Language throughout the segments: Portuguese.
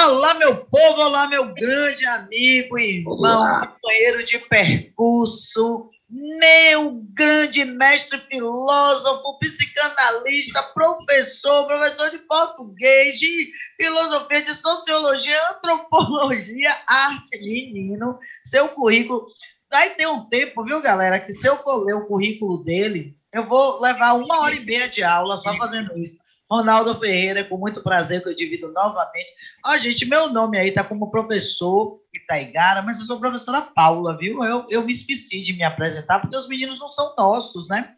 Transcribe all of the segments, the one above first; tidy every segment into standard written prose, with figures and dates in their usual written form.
Olá, meu povo, olá, meu grande amigo, irmão, Olá. companheiro de percurso, meu grande mestre filósofo, psicanalista, professor de português, de filosofia, de sociologia, antropologia, arte, menino, seu currículo. Vai ter um tempo, viu, galera, que se eu for ler o currículo dele, eu vou levar 1h30 de aula só fazendo isso. Ronaldo Ferreira, com muito prazer que eu divido novamente. Ó, gente, meu nome aí tá como professor Itaigara, mas eu sou professora Paula, viu? Eu me esqueci de me apresentar, porque os meninos não são nossos, né?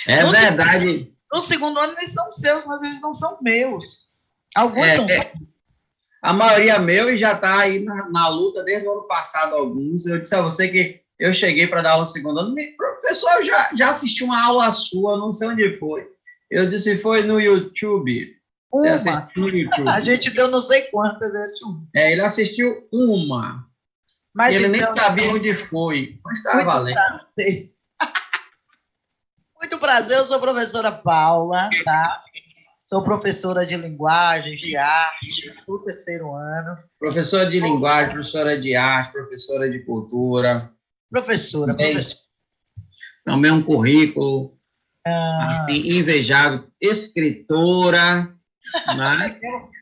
É No, verdade. no segundo ano eles são seus, mas eles não são meus. Alguns É, não são. a maioria meu e já está aí na luta desde o ano passado, alguns. Eu disse a você que eu cheguei para dar aula no segundo ano. Professor, eu já assisti uma aula sua, não sei onde foi. Eu disse, foi no YouTube. Você Uma. assistiu no YouTube. A gente deu não sei quantas. Ele assistiu uma. E Mas ele nem então, sabia onde foi. Mas estava muito valendo. prazer. Muito prazer, eu sou a professora Paula, tá? Sou professora de linguagens, de arte, do terceiro ano. Professora de linguagem, professora de arte, professora de cultura. Professora. Também um currículo assim, invejável, escritora, né?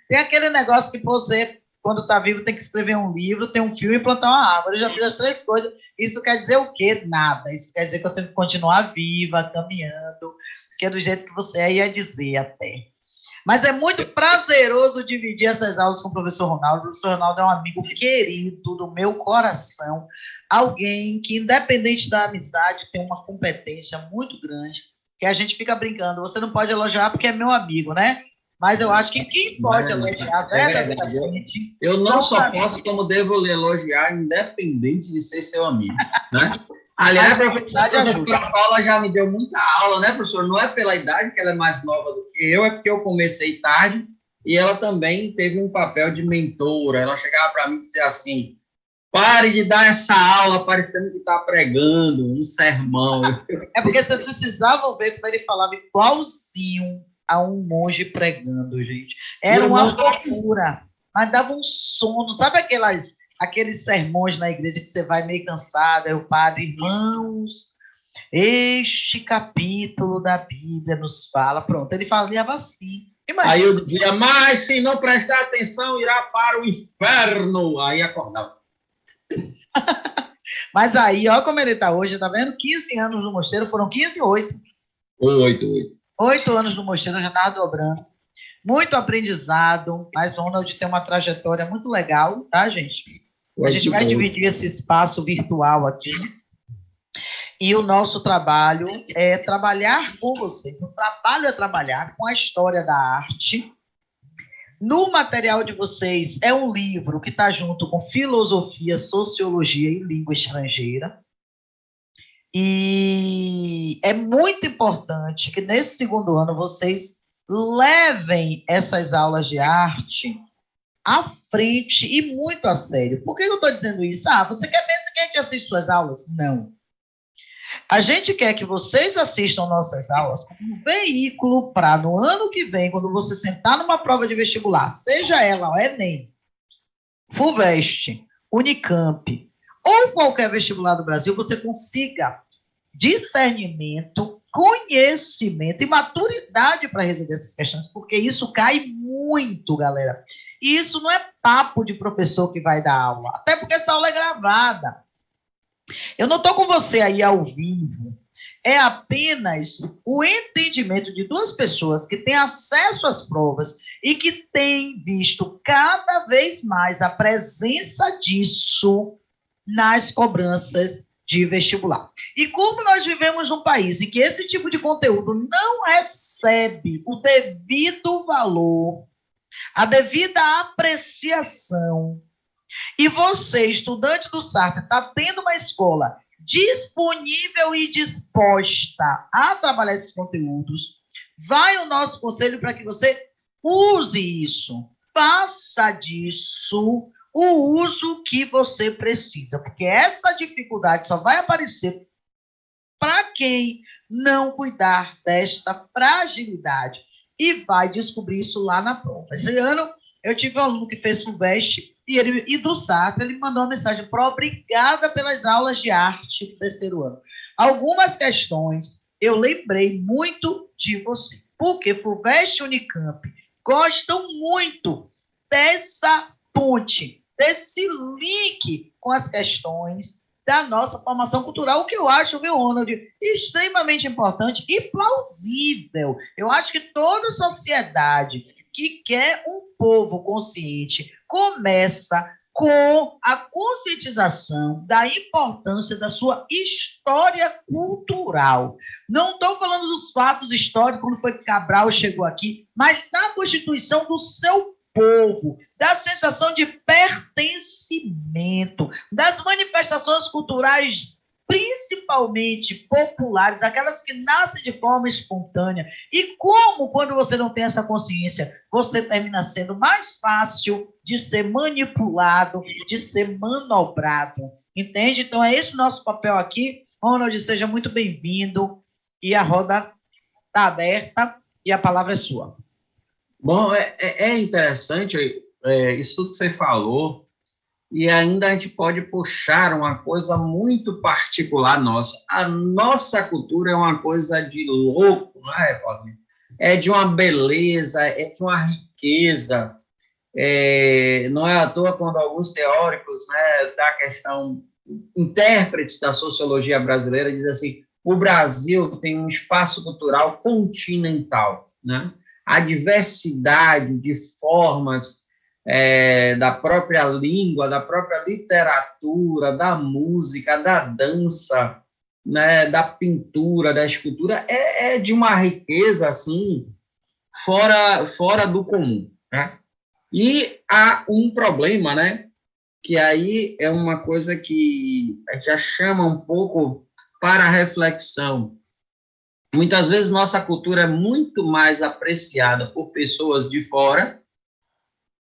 Tem aquele negócio que você, quando está vivo, tem que escrever um livro, tem um filme e plantar uma árvore. Eu já fiz as 3 coisas. Isso quer dizer o quê? Nada. Isso quer dizer que eu tenho que continuar viva, caminhando, que é do jeito que você ia dizer até. Mas é muito prazeroso dividir essas aulas com o professor Ronaldo. O professor Ronaldo é um amigo querido do meu coração, alguém que, independente da amizade, tem uma competência muito grande, que a gente fica brincando. Você não pode elogiar porque é meu amigo, né? Mas eu acho que quem pode elogiar verdadeiramente... Eu não só posso, como devo lhe elogiar, independente de ser seu amigo, né? Aliás, a professora Paula já me deu muita aula, né, professor? Não é pela idade, que ela é mais nova do que eu, é porque eu comecei tarde e ela também teve um papel de mentora. Ela chegava para mim e dizia assim, pare de dar essa aula parecendo que está pregando um sermão. É porque vocês precisavam ver como ele falava igualzinho a um monge pregando, gente. Era uma loucura, mas dava um sono. Sabe aqueles sermões na igreja que você vai meio cansado, aí o padre, irmãos, este capítulo da Bíblia nos fala. Pronto, ele falava assim. Imagina. Aí eu dizia, mas se não prestar atenção, irá para o inferno. Aí acordava. Mas aí, olha como ele está hoje, tá vendo? 15 anos no mosteiro, foram 15 ou 8? 8 anos no mosteiro, já estava dobrando. Muito aprendizado, mas Ronald tem uma trajetória muito legal, tá, gente? A gente vai dividir esse espaço virtual aqui. E o nosso trabalho é trabalhar com vocês. O trabalho é trabalhar com a história da arte. No material de vocês é um livro que está junto com filosofia, sociologia e língua estrangeira. E é muito importante que nesse segundo ano vocês levem essas aulas de arte à frente e muito a sério. Por que eu estou dizendo isso? Você quer mesmo que a gente assista suas aulas? Não. A gente quer que vocês assistam nossas aulas como um veículo para, no ano que vem, quando você sentar numa prova de vestibular, seja ela o Enem, FUVEST, Unicamp, ou qualquer vestibular do Brasil, você consiga discernimento, conhecimento e maturidade para resolver essas questões, porque isso cai muito, galera. E isso não é papo de professor que vai dar aula, até porque essa aula é gravada. Eu não estou com você aí ao vivo. É apenas o entendimento de duas pessoas que têm acesso às provas e que têm visto cada vez mais a presença disso nas cobranças de vestibular. E como nós vivemos num país em que esse tipo de conteúdo não recebe o devido valor, a devida apreciação, e você, estudante do Sartre, está tendo uma escola disponível e disposta a trabalhar esses conteúdos, vai o nosso conselho para que você use isso, faça disso o uso que você precisa, porque essa dificuldade só vai aparecer para quem não cuidar desta fragilidade e vai descobrir isso lá na prova. Esse ano Eu tive um aluno que fez FUVEST e do Sartre, ele mandou uma mensagem obrigada pelas aulas de arte do terceiro ano. Algumas questões eu lembrei muito de você, porque FUVEST e Unicamp gostam muito dessa ponte, desse link com as questões da nossa formação cultural, o que eu acho, viu, Ronald, extremamente importante e plausível. Eu acho que toda sociedade que quer um povo consciente começa com a conscientização da importância da sua história cultural. Não estou falando dos fatos históricos, como foi que Cabral chegou aqui, mas da constituição do seu povo, da sensação de pertencimento, das manifestações culturais principalmente populares, aquelas que nascem de forma espontânea. E como, quando você não tem essa consciência, você termina sendo mais fácil de ser manipulado, de ser manobrado. Entende? Então, é esse nosso papel aqui. Ronald, seja muito bem-vindo. E a roda está aberta e a palavra é sua. Bom, é interessante isso tudo que você falou, e ainda a gente pode puxar uma coisa muito particular nossa. A nossa cultura é uma coisa de louco, não é, Paulinho? É de uma beleza, é de uma riqueza. Não é à toa quando alguns teóricos, né, da questão, intérpretes da sociologia brasileira, dizem assim, o Brasil tem um espaço cultural continental, né? A diversidade de formas da própria língua, da própria literatura, da música, da dança, né, da pintura, da escultura, é de uma riqueza, assim, fora do comum, né? E há um problema, né, que aí é uma coisa que a gente já chama um pouco para a reflexão. Muitas vezes nossa cultura é muito mais apreciada por pessoas de fora,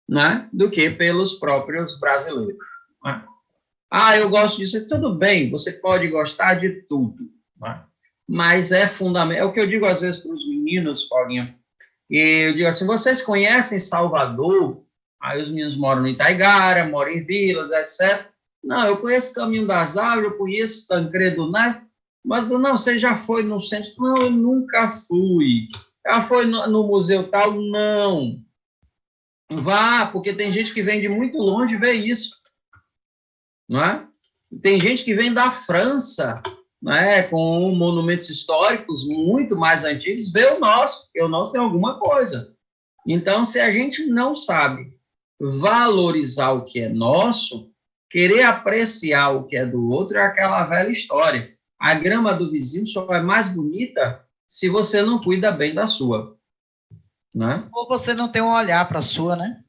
né, do que pelos próprios brasileiros. Né? Eu gosto disso. Tudo bem, você pode gostar de tudo, né? Mas é fundamental. É o que eu digo às vezes para os meninos, Paulinho. E eu digo assim, vocês conhecem Salvador? Aí os meninos moram no Itaigara, moram em vilas, etc. Não, eu conheço Caminho das Árvores, eu conheço Tancredo Neves, mas não, você já foi no centro? Não, eu nunca fui. Já foi no museu tal? Não. Vá, porque tem gente que vem de muito longe ver isso, não é? Tem gente que vem da França, né, com monumentos históricos muito mais antigos, vê o nosso, porque o nosso tem alguma coisa. Então, se a gente não sabe valorizar o que é nosso, querer apreciar o que é do outro, é aquela velha história. A grama do vizinho só é mais bonita se você não cuida bem da sua. Né? Ou você não tem um olhar para a sua, né?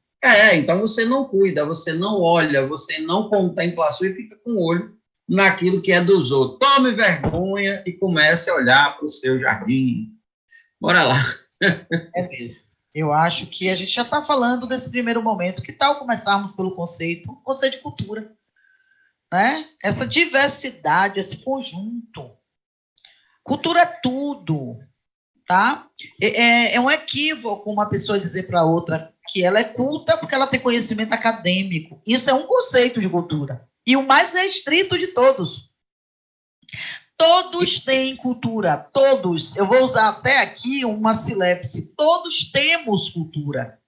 Então você não cuida, você não olha, você não contempla a sua e fica com o olho naquilo que é dos outros. Tome vergonha e comece a olhar para o seu jardim. Bora lá. É mesmo. Eu acho que a gente já está falando desse primeiro momento. Que tal começarmos pelo conceito de cultura? Né? Essa diversidade, esse conjunto. Cultura é tudo. Tá? É um equívoco uma pessoa dizer para outra que ela é culta porque ela tem conhecimento acadêmico. Isso é um conceito de cultura. E o mais restrito de todos. Todos têm cultura. Todos. Eu vou usar até aqui uma silepse. Todos temos cultura.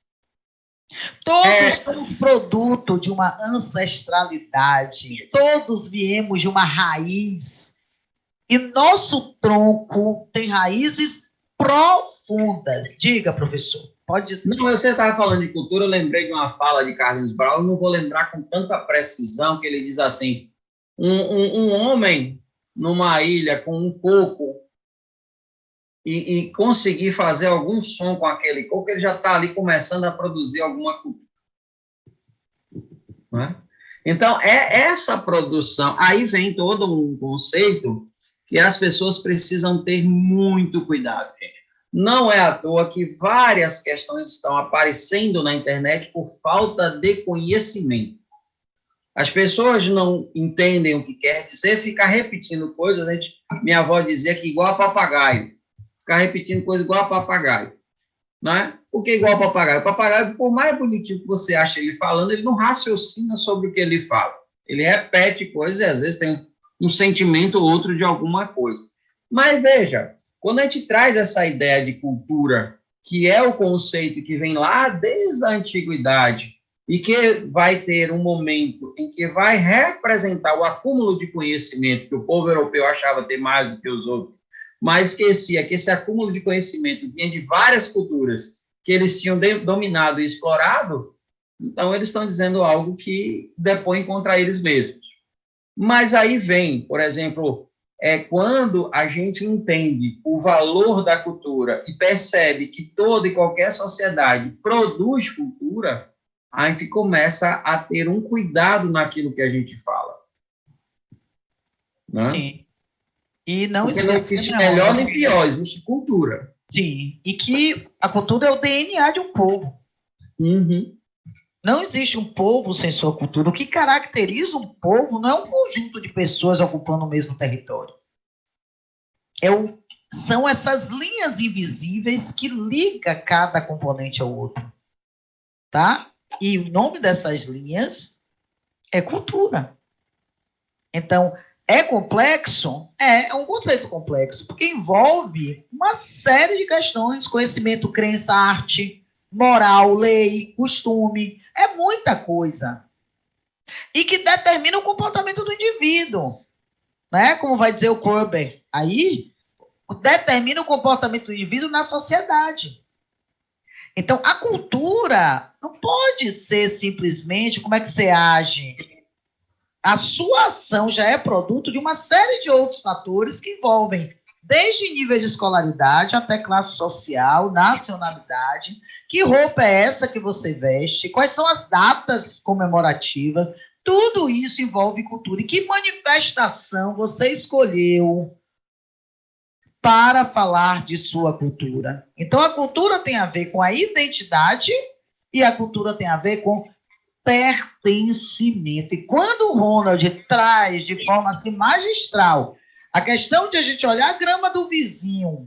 Todos somos produto de uma ancestralidade. Todos viemos de uma raiz. E nosso tronco tem raízes profundas. Diga, professor. Pode dizer. Não, você estava falando de cultura, eu lembrei de uma fala de Carlos Brown, não vou lembrar com tanta precisão, que ele diz assim, um homem numa ilha com um coco e conseguir fazer algum som com aquele coco, ele já está ali começando a produzir alguma cultura. Né? Então, essa produção, aí vem todo um conceito que as pessoas precisam ter muito cuidado, gente. Não é à toa que várias questões estão aparecendo na internet por falta de conhecimento. As pessoas não entendem o que quer dizer, ficar repetindo coisas, minha avó dizia que igual a papagaio, ficar repetindo coisas igual a papagaio. né? Porque igual o papagaio, por mais bonitinho que você acha ele falando, ele não raciocina sobre o que ele fala. Ele repete coisas e às vezes tem um sentimento ou outro de alguma coisa. Mas veja, quando a gente traz essa ideia de cultura, que é o conceito que vem lá desde a antiguidade, e que vai ter um momento em que vai representar o acúmulo de conhecimento que o povo europeu achava ter mais do que os outros, mas esquecia que esse acúmulo de conhecimento vinha de várias culturas que eles tinham dominado e explorado, então eles estão dizendo algo que depõe contra eles mesmos. Mas aí vem, por exemplo, quando a gente entende o valor da cultura e percebe que toda e qualquer sociedade produz cultura, a gente começa a ter um cuidado naquilo que a gente fala. Né? Sim. E não porque não existe melhor nem pior, existe cultura. Sim, e que a cultura é o DNA de um povo. Uhum. Não existe um povo sem sua cultura. O que caracteriza um povo não é um conjunto de pessoas ocupando o mesmo território. São essas linhas invisíveis que ligam cada componente ao outro. Tá? E o nome dessas linhas é cultura. Então, é complexo? É um conceito complexo, porque envolve uma série de questões, conhecimento, crença, arte, moral, lei, costume, é muita coisa. E que determina o comportamento do indivíduo, né? Como vai dizer o Kohlberg, aí determina o comportamento do indivíduo na sociedade. Então, a cultura não pode ser simplesmente como é que você age. A sua ação já é produto de uma série de outros fatores que envolvem desde nível de escolaridade até classe social, nacionalidade, que roupa é essa que você veste, quais são as datas comemorativas, tudo isso envolve cultura. E que manifestação você escolheu para falar de sua cultura? Então, a cultura tem a ver com a identidade e a cultura tem a ver com pertencimento. E quando o Ronald traz de forma assim magistral a questão de a gente olhar a grama do vizinho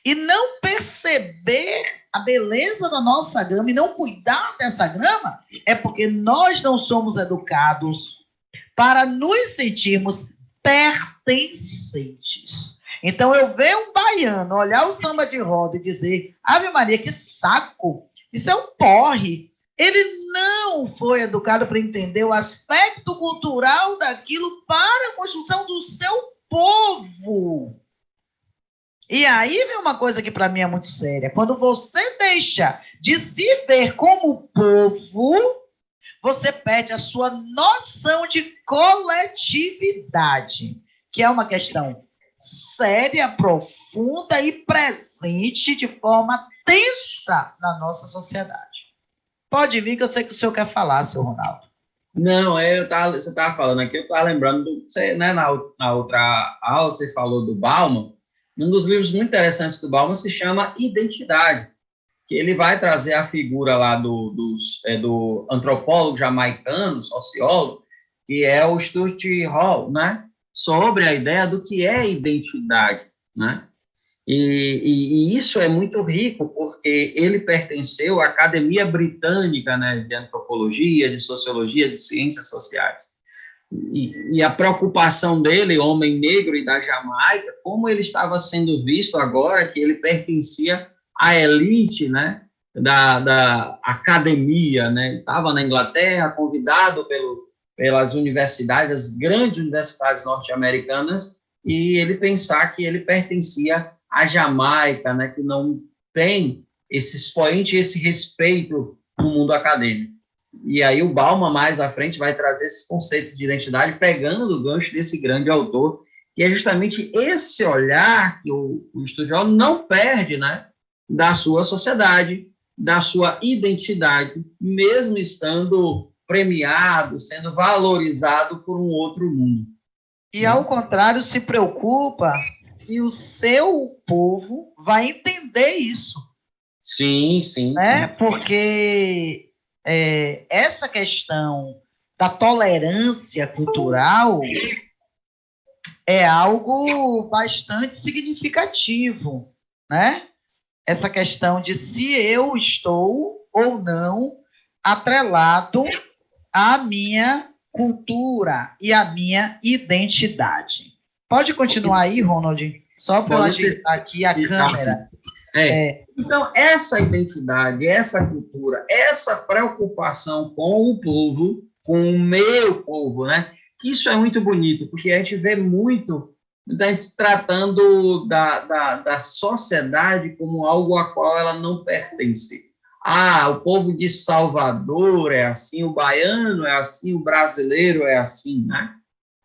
e não perceber a beleza da nossa grama e não cuidar dessa grama, é porque nós não somos educados para nos sentirmos pertencentes. Então, eu ver um baiano olhar o samba de roda e dizer: Ave Maria, que saco, isso é um porre. Ele não foi educado para entender o aspecto cultural daquilo para a construção do seu povo. E aí vem uma coisa que para mim é muito séria. Quando você deixa de se ver como povo, você perde a sua noção de coletividade, que é uma questão séria, profunda e presente de forma tensa na nossa sociedade. Pode vir, que eu sei que o senhor quer falar, seu Ronaldo. Não, você estava falando aqui, eu estava lembrando, né, na outra aula você falou do Bauman. Um dos livros muito interessantes do Bauman se chama Identidade, que ele vai trazer a figura lá do antropólogo jamaicano, sociólogo, que é o Stuart Hall, né, sobre a ideia do que é identidade, né? E isso é muito rico, porque ele pertenceu à Academia Britânica, né, de Antropologia, de Sociologia, de Ciências Sociais. E a preocupação dele, homem negro e da Jamaica, como ele estava sendo visto agora, que ele pertencia à elite, né, da academia, né, estava na Inglaterra, convidado pelas universidades, as grandes universidades norte-americanas, e ele pensar que ele pertencia à Jamaica, né, que não tem esse expoente, esse respeito no mundo acadêmico. E aí o Bauman, mais à frente, vai trazer esse conceito de identidade, pegando do gancho desse grande autor, que é justamente esse olhar que o estudioso não perde, né, da sua sociedade, da sua identidade, mesmo estando premiado, sendo valorizado por um outro mundo. E, ao contrário, se preocupa se o seu povo vai entender isso. Sim, sim. Né? Sim. Porque essa questão da tolerância cultural é algo bastante significativo, né? essa questão de se eu estou ou não atrelado à minha cultura e à minha identidade. Pode continuar aí, Ronald? Só para eu ajeitar aqui a câmera. Então, essa identidade, essa cultura, essa preocupação com o povo, com o meu povo, né? Que isso é muito bonito, porque a gente vê muito da gente tratando da sociedade como algo a qual ela não pertence. Ah, o povo de Salvador é assim, o baiano é assim, o brasileiro é assim, né?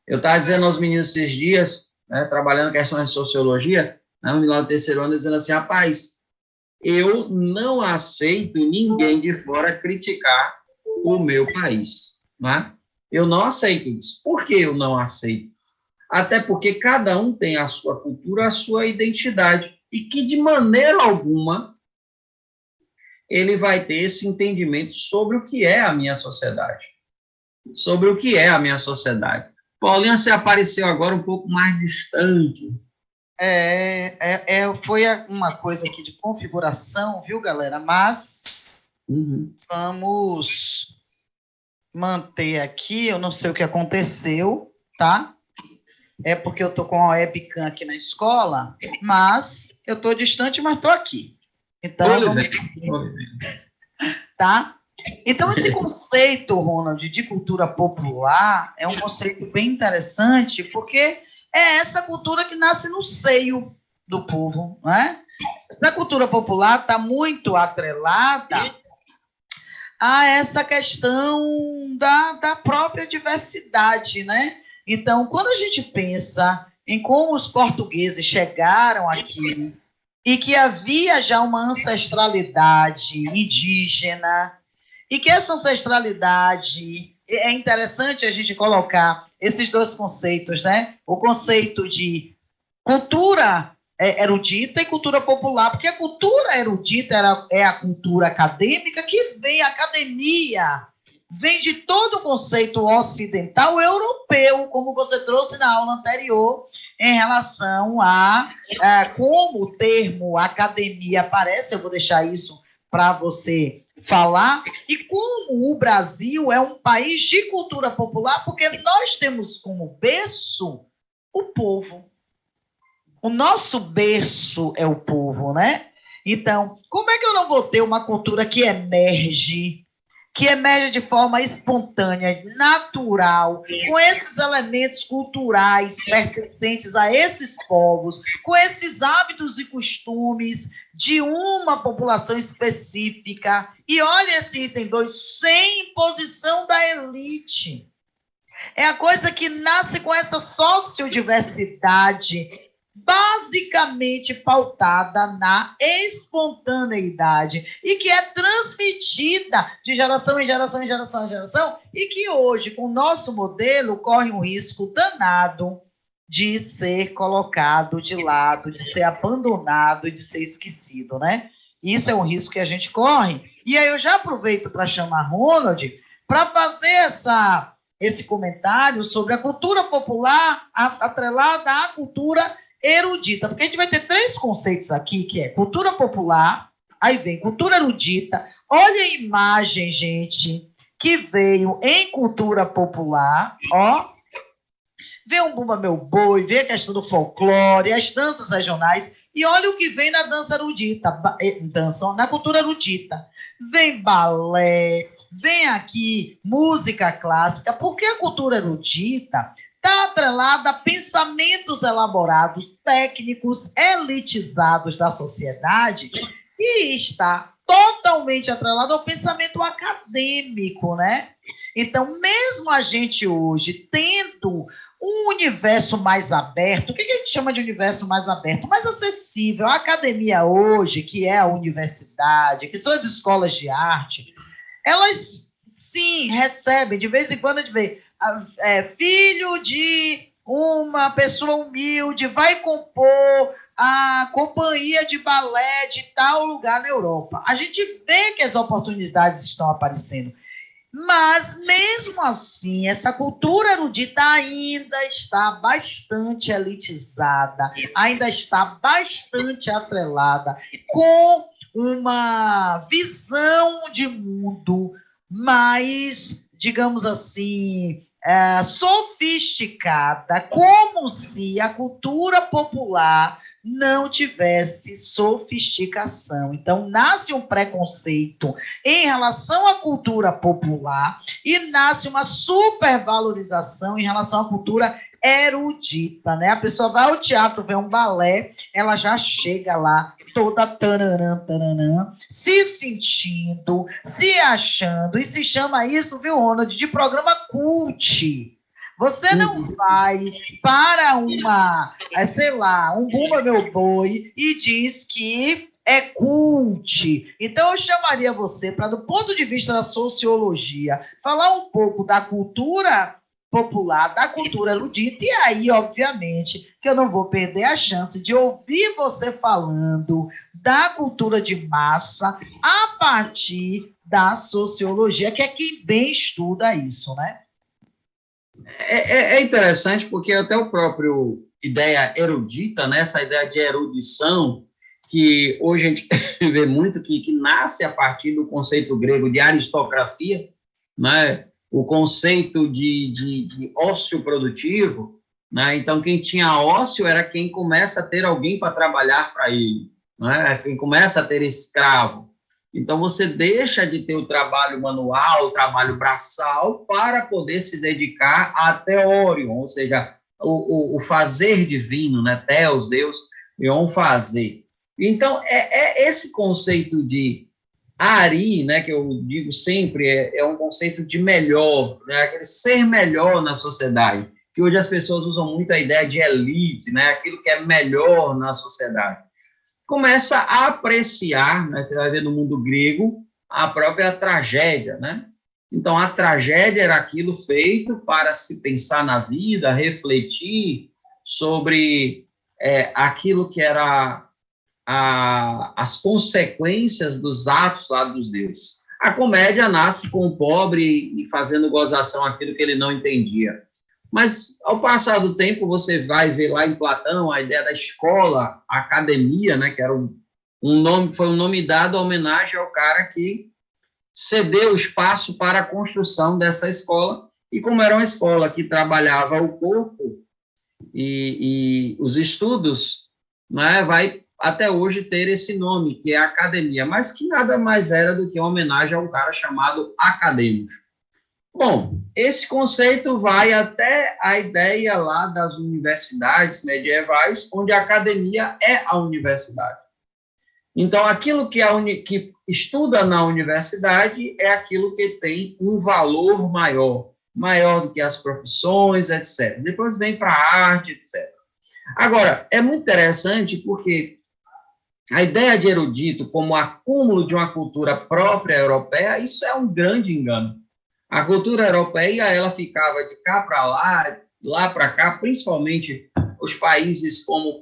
Eu estava dizendo aos meninos esses dias, né, trabalhando questões de sociologia, né, lá no terceiro ano, dizendo assim, rapaz, eu não aceito ninguém de fora criticar o meu país, né? Eu não aceito isso. Por que eu não aceito? Até porque cada um tem a sua cultura, a sua identidade, e que de maneira alguma ele vai ter esse entendimento sobre o que é a minha sociedade. Sobre o que é a minha sociedade. Paulinha, você apareceu agora um pouco mais distante. Foi uma coisa aqui de configuração, viu, galera? Mas vamos manter aqui, eu não sei o que aconteceu, tá? É porque eu estou com a webcam aqui na escola, mas eu estou distante, mas estou aqui. Então, tá? Então, esse conceito, Ronald, de cultura popular é um conceito bem interessante, porque é essa cultura que nasce no seio do povo, né? Essa cultura popular está muito atrelada a essa questão da própria diversidade, né? Então, quando a gente pensa em como os portugueses chegaram aqui e que havia já uma ancestralidade indígena, e que essa ancestralidade, é interessante a gente colocar esses dois conceitos, né? O conceito de cultura erudita e cultura popular, porque a cultura erudita é a cultura acadêmica que vem, a academia vem de todo o conceito ocidental europeu, como você trouxe na aula anterior, em relação a como o termo academia aparece, eu vou deixar isso para você falar, e como o Brasil é um país de cultura popular, porque nós temos como berço o povo. O nosso berço é o povo, né? Então, como é que eu não vou ter uma cultura que emerge de forma espontânea, natural, com esses elementos culturais pertencentes a esses povos, com esses hábitos e costumes de uma população específica? E olha esse item 2, sem imposição da elite. É a coisa que nasce com essa sociodiversidade, basicamente pautada na espontaneidade e que é transmitida de geração em geração, em geração em geração, e que hoje, com o nosso modelo, corre um risco danado de ser colocado de lado, de ser abandonado, de ser esquecido, né? Isso é um risco que a gente corre. E aí eu já aproveito para chamar Ronald para fazer esse comentário sobre a cultura popular atrelada à cultura erudita, porque a gente vai ter 3 conceitos aqui, que é cultura popular, aí vem cultura erudita. Olha a imagem, gente, que veio em cultura popular, ó. Vê um Bumba Meu Boi, vê a questão do folclore, as danças regionais, e olha o que vem na dança erudita, na cultura erudita. Vem balé, vem aqui música clássica, porque a cultura erudita está atrelada a pensamentos elaborados, técnicos, elitizados da sociedade, e está totalmente atrelado ao pensamento acadêmico, né? Então, mesmo a gente hoje tendo um universo mais aberto, o que a gente chama de universo mais aberto? Mais acessível. A academia hoje, que é a universidade, que são as escolas de arte, elas, sim, recebem, de vez em quando a gente vê, filho de uma pessoa humilde vai compor a companhia de balé de tal lugar na Europa. A gente vê que as oportunidades estão aparecendo. Mas, mesmo assim, essa cultura erudita ainda está bastante elitizada, ainda está bastante atrelada com uma visão de mundo mais, digamos assim, sofisticada, como se a cultura popular não tivesse sofisticação. Então, nasce um preconceito em relação à cultura popular e nasce uma supervalorização em relação à cultura erudita, né? A pessoa vai ao teatro ver um balé, ela já chega lá toda taranã, taranã, se sentindo, se achando, e se chama isso, viu, Ronald, de programa cult. Você não vai para sei lá, um Bumba Meu Boi e diz que é cult. Então, eu chamaria você para, do ponto de vista da sociologia, falar um pouco da cultura popular, da cultura erudita, e aí, obviamente, que eu não vou perder a chance de ouvir você falando da cultura de massa a partir da sociologia, que é quem bem estuda isso, né? É interessante porque até o próprio ideia erudita, né, essa ideia de erudição, que hoje a gente vê muito que nasce a partir do conceito grego de aristocracia, né, o conceito de ócio produtivo, né, então quem tinha ócio era quem começa a ter alguém para trabalhar para ele, né, quem começa a ter escravo. Então, você deixa de ter o trabalho manual, o trabalho braçal, para poder se dedicar a teórion, ou seja, o fazer divino, né? Theos, Deus, ion fazer. Então, esse conceito de ari, né, que eu digo sempre, é um conceito de melhor, né? Aquele ser melhor na sociedade, que hoje as pessoas usam muito a ideia de elite, né? Aquilo que é melhor na sociedade. Começa a apreciar, né, você vai ver no mundo grego, a própria tragédia, né? Então, a tragédia era aquilo feito para se pensar na vida, refletir sobre aquilo que era as consequências dos atos lá dos deuses. A comédia nasce com o pobre e fazendo gozação aquilo que ele não entendia. Mas, ao passar do tempo, você vai ver lá em Platão a ideia da escola, a academia, né, que era foi um nome dado à homenagem ao cara que cedeu espaço para a construção dessa escola, e como era uma escola que trabalhava o corpo e os estudos, né, vai até hoje ter esse nome, que é academia, mas que nada mais era do que uma homenagem a um cara chamado acadêmico. Bom, esse conceito vai até a ideia lá das universidades medievais, onde a academia é a universidade. Então, aquilo que estuda na universidade é aquilo que tem um valor maior do que as profissões, etc. Depois vem para a arte, etc. Agora, é muito interessante porque a ideia de erudito como acúmulo de uma cultura própria europeia, isso é um grande engano. A cultura europeia, ela ficava de cá para lá para cá, principalmente os países como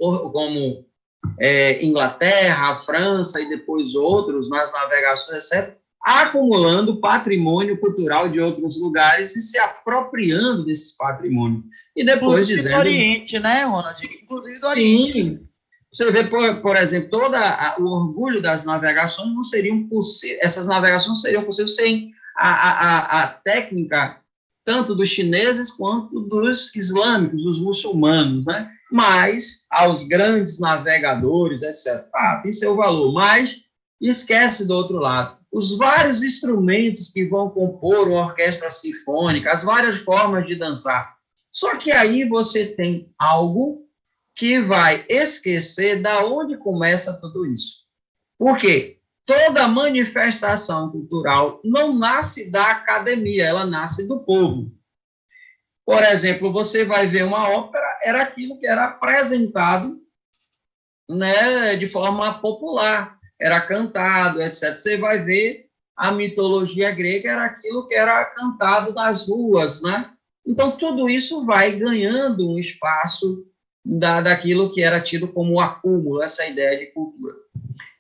Inglaterra, a França e depois outros, nas navegações, etc., acumulando patrimônio cultural de outros lugares e se apropriando desses patrimônios. E depois inclusive dizendo... do Oriente, né, Ronald? Inclusive do Oriente. Sim. Você vê, por exemplo, todo o orgulho das navegações não seriam possíveis, essas navegações seriam possíveis sem a técnica tanto dos chineses quanto dos islâmicos, dos muçulmanos, né? Mas aos grandes navegadores, etc. Tem seu valor, mas esquece do outro lado. Os vários instrumentos que vão compor uma orquestra sinfônica, as várias formas de dançar. Só que aí você tem algo que vai esquecer da onde começa tudo isso. Por quê? Toda manifestação cultural não nasce da academia, ela nasce do povo. Por exemplo, você vai ver uma ópera, era aquilo que era apresentado, né, de forma popular, era cantado, etc. Você vai ver a mitologia grega, era aquilo que era cantado nas ruas, né? Então, tudo isso vai ganhando um espaço daquilo que era tido como acúmulo, essa ideia de cultura.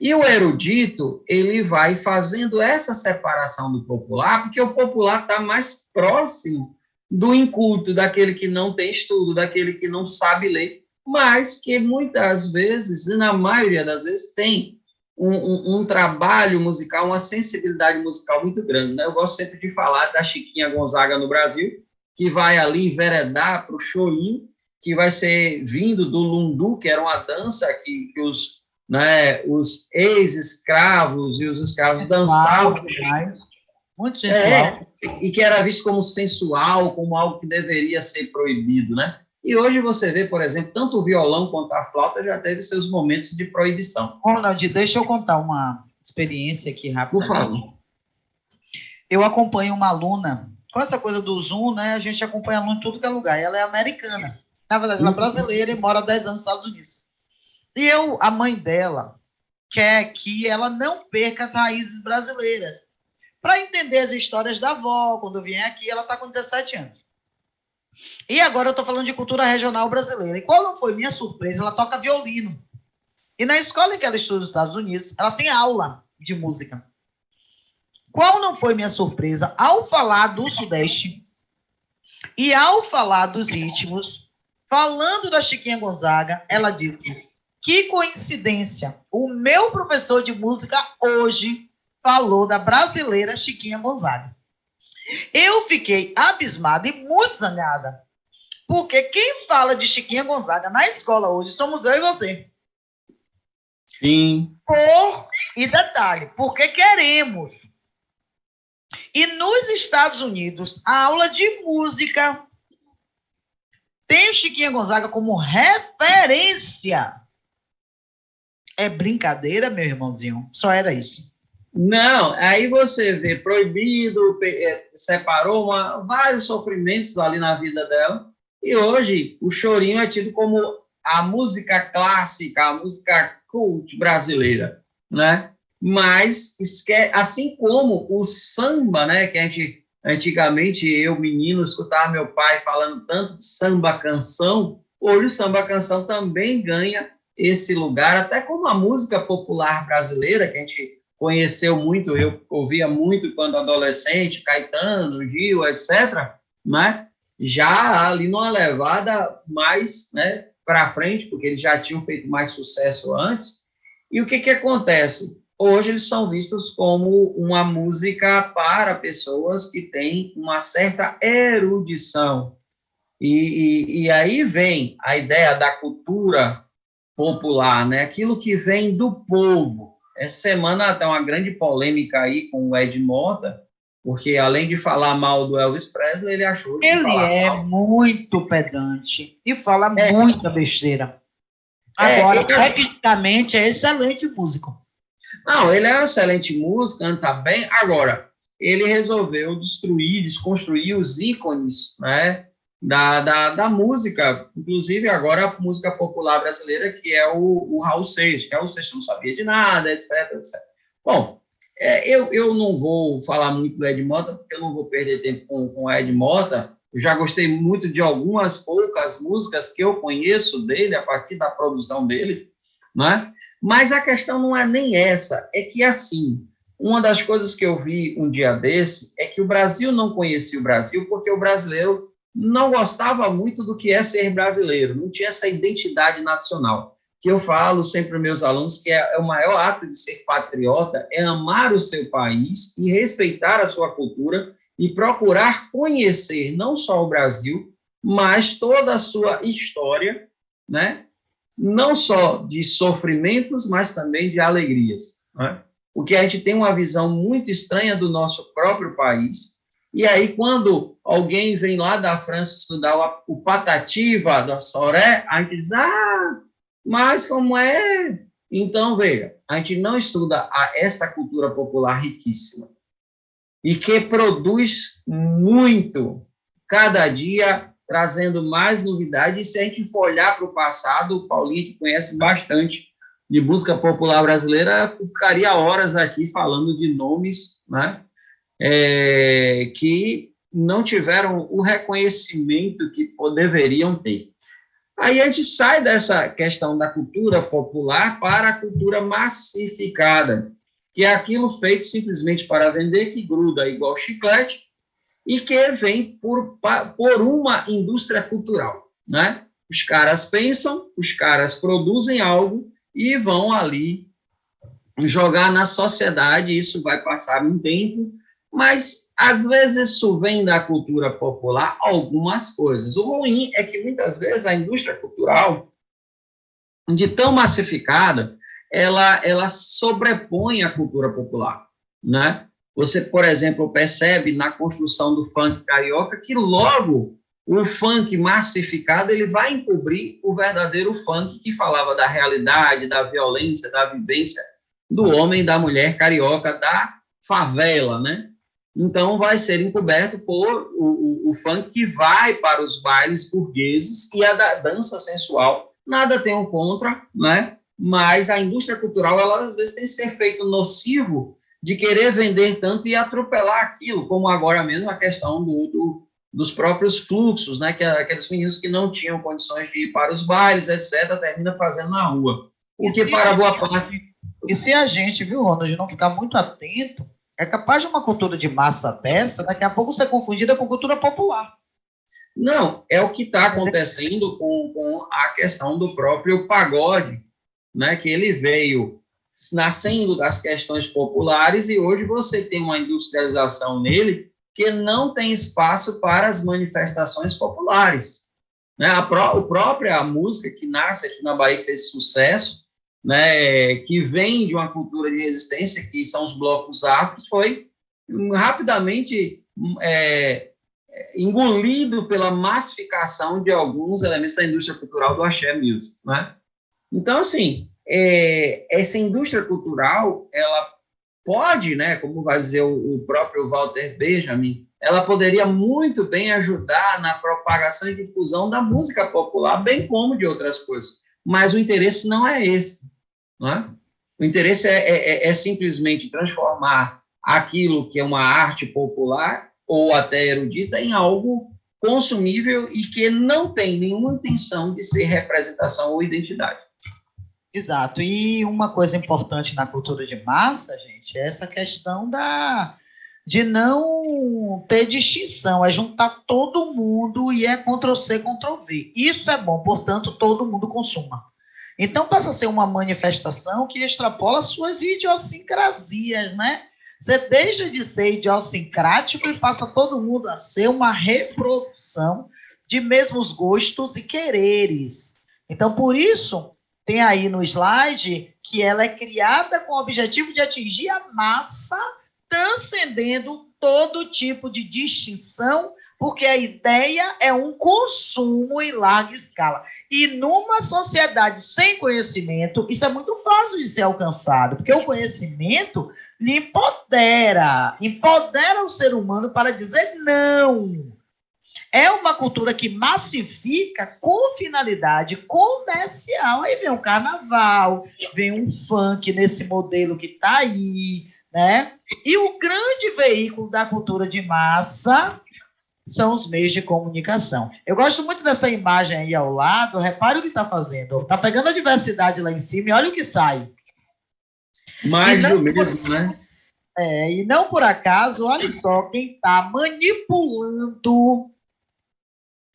E o erudito, ele vai fazendo essa separação do popular, porque o popular está mais próximo do inculto, daquele que não tem estudo, daquele que não sabe ler, mas que muitas vezes, e na maioria das vezes, tem um trabalho musical, uma sensibilidade musical muito grande, né? Eu gosto sempre de falar da Chiquinha Gonzaga no Brasil, que vai ali enveredar para o chorinho, que vai ser vindo do lundu, que era uma dança que os ex-escravos e os escravos dançavam. Muito sensual. E que era visto como sensual, como algo que deveria ser proibido, né? E hoje você vê, por exemplo, tanto o violão quanto a flauta já teve seus momentos de proibição. Ronald, deixa eu contar uma experiência aqui rápida. Por favor. Eu acompanho uma aluna, com essa coisa do Zoom, né? A gente acompanha aluna em tudo que é lugar. Ela é americana. Na verdade, ela é brasileira e mora há 10 anos nos Estados Unidos. E a mãe dela quer que ela não perca as raízes brasileiras. Para entender as histórias da avó, quando vier aqui, ela está com 17 anos. E agora eu estou falando de cultura regional brasileira. E qual não foi minha surpresa? Ela toca violino. E na escola em que ela estuda nos Estados Unidos, ela tem aula de música. Qual não foi minha surpresa? Ao falar do Sudeste e ao falar dos ritmos, falando da Chiquinha Gonzaga, ela disse: que coincidência, o meu professor de música hoje falou da brasileira Chiquinha Gonzaga. Eu fiquei abismada e muito zangada, porque quem fala de Chiquinha Gonzaga na escola hoje somos eu e você. Sim. E detalhe, porque queremos. E nos Estados Unidos, a aula de música tem Chiquinha Gonzaga como referência. É brincadeira, meu irmãozinho? Só era isso. Não, aí você vê proibido, separou vários sofrimentos ali na vida dela, e hoje o chorinho é tido como a música clássica, a música cult brasileira, né? Mas, assim como o samba, né, que a gente, antigamente, eu, menino, escutava meu pai falando tanto de samba-canção, hoje o samba-canção também ganha esse lugar, até como a música popular brasileira, que a gente conheceu muito, eu ouvia muito quando adolescente, Caetano, Gil, etc., né? Já ali numa levada mais, né, para frente, porque eles já tinham feito mais sucesso antes. E o que acontece? Hoje eles são vistos como uma música para pessoas que têm uma certa erudição. E aí vem a ideia da cultura popular, né? Aquilo que vem do povo. Essa semana tem uma grande polêmica aí com o Ed Mota, porque além de falar mal do Elvis Presley, ele achou que ele é mal. Muito pedante e fala muita besteira. Agora, tecnicamente, é excelente músico. Não, ele é um excelente músico, canta bem. Agora, ele resolveu desconstruir os ícones, né, da música, inclusive agora a música popular brasileira, que é o Raul Seixas, que Raul Seixas não sabia de nada, etc, etc. Bom, eu não vou falar muito do Ed Mota, porque eu não vou perder tempo com o Ed Mota. Eu já gostei muito de algumas poucas músicas que eu conheço dele, a partir da produção dele, né? Mas a questão não é nem essa, é que, assim, uma das coisas que eu vi um dia desse é que o Brasil não conhecia o Brasil porque o brasileiro não gostava muito do que é ser brasileiro, não tinha essa identidade nacional. Que eu falo sempre para meus alunos que é o maior ato de ser patriota, é amar o seu país e respeitar a sua cultura e procurar conhecer não só o Brasil, mas toda a sua história, né? Não só de sofrimentos, mas também de alegrias, né? Porque a gente tem uma visão muito estranha do nosso próprio país, e aí quando alguém vem lá da França estudar o Patativa, da Soré, a gente diz, mas como é? Então, veja, a gente não estuda essa cultura popular riquíssima, e que produz muito, cada dia trazendo mais novidades. E se a gente for olhar para o passado, o Paulinho, que conhece bastante de música popular brasileira, ficaria horas aqui falando de nomes, né, que não tiveram o reconhecimento que deveriam ter. Aí a gente sai dessa questão da cultura popular para a cultura massificada, que é aquilo feito simplesmente para vender, que gruda igual chiclete, e que vem por uma indústria cultural, né? Os caras pensam, os caras produzem algo e vão ali jogar na sociedade, isso vai passar um tempo, mas às vezes isso vem da cultura popular, algumas coisas. O ruim é que muitas vezes a indústria cultural, de tão massificada, ela sobrepõe a cultura popular, né? Você, por exemplo, percebe na construção do funk carioca que logo o funk massificado ele vai encobrir o verdadeiro funk que falava da realidade, da violência, da vivência do homem e da mulher carioca da favela, né? Então, vai ser encoberto por o funk que vai para os bailes burgueses e a da dança sensual. Nada tenho contra, né? Mas a indústria cultural, ela às vezes tem que ser feito nocivo de querer vender tanto e atropelar aquilo, como agora mesmo a questão dos próprios fluxos, né? Que aqueles meninos que não tinham condições de ir para os bailes, etc., termina fazendo na rua. O que para boa parte... E se a gente, viu, Ronald, não ficar muito atento, é capaz de uma cultura de massa dessa, daqui a pouco ser confundida com cultura popular. Não, é o que está acontecendo com a questão do próprio pagode, né? Que ele veio nascendo das questões populares e hoje você tem uma industrialização nele que não tem espaço para as manifestações populares, né? A própria música que nasce aqui na Bahia, que fez sucesso, né, que vem de uma cultura de resistência, que são os blocos afros, foi rapidamente engolido pela massificação de alguns elementos da indústria cultural do axé music, né? Então, assim, essa indústria cultural, ela pode, né, como vai dizer o próprio Walter Benjamin, ela poderia muito bem ajudar na propagação e difusão da música popular, bem como de outras coisas. Mas o interesse não é esse. Não é? O interesse é simplesmente transformar aquilo que é uma arte popular ou até erudita em algo consumível e que não tem nenhuma intenção de ser representação ou identidade. Exato. E uma coisa importante na cultura de massa, gente, é essa questão de não ter distinção, é juntar todo mundo e é Ctrl+C, Ctrl+V. Isso é bom, portanto, todo mundo consuma. Então, passa a ser uma manifestação que extrapola suas idiosincrasias, né? Você deixa de ser idiosincrático e passa todo mundo a ser uma reprodução de mesmos gostos e quereres. Então, por isso, tem aí no slide que ela é criada com o objetivo de atingir a massa, transcendendo todo tipo de distinção, porque a ideia é um consumo em larga escala. E numa sociedade sem conhecimento, isso é muito fácil de ser alcançado, porque o conhecimento lhe empodera o ser humano para dizer não. É uma cultura que massifica com finalidade comercial. Aí vem o carnaval, vem um funk nesse modelo que está aí, né? E o grande veículo da cultura de massa são os meios de comunicação. Eu gosto muito dessa imagem aí ao lado, repare o que está fazendo. Está pegando a diversidade lá em cima e olha o que sai. Mais do mesmo, né? E não por acaso, olha só quem está manipulando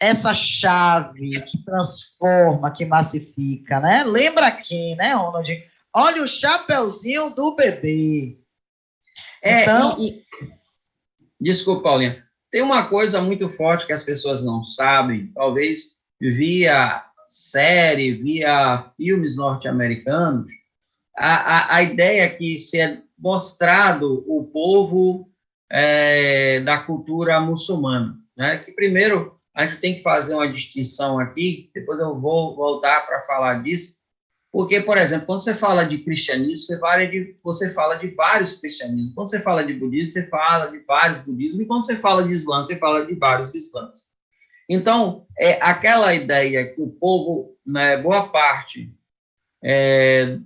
essa chave que transforma, que massifica, né? Lembra quem, né, Ronald? Olha o chapeuzinho do bebê. Então... Desculpa, Paulinha. Tem uma coisa muito forte que as pessoas não sabem, talvez via série, via filmes norte-americanos, a ideia é que se é mostrado o povo da cultura muçulmana, né? Que primeiro a gente tem que fazer uma distinção aqui, depois eu vou voltar para falar disso, porque, por exemplo, quando você fala de cristianismo, você fala de vários cristianismos. Quando você fala de budismo, você fala de vários budismos. E quando você fala de islã, você fala de vários islãs. Então, aquela ideia que o povo, né, boa parte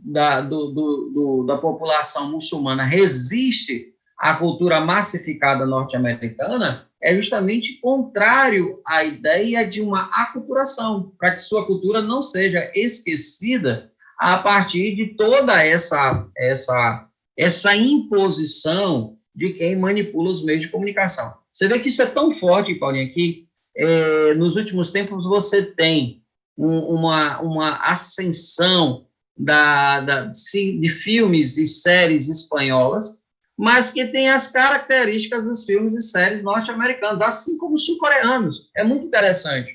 da população muçulmana resiste à cultura massificada norte-americana, é justamente contrário à ideia de uma aculturação, para que sua cultura não seja esquecida a partir de toda essa imposição de quem manipula os meios de comunicação. Você vê que isso é tão forte, Paulinho, que nos últimos tempos você tem uma ascensão de filmes e séries espanholas, mas que tem as características dos filmes e séries norte-americanos, assim como os sul-coreanos. É muito interessante.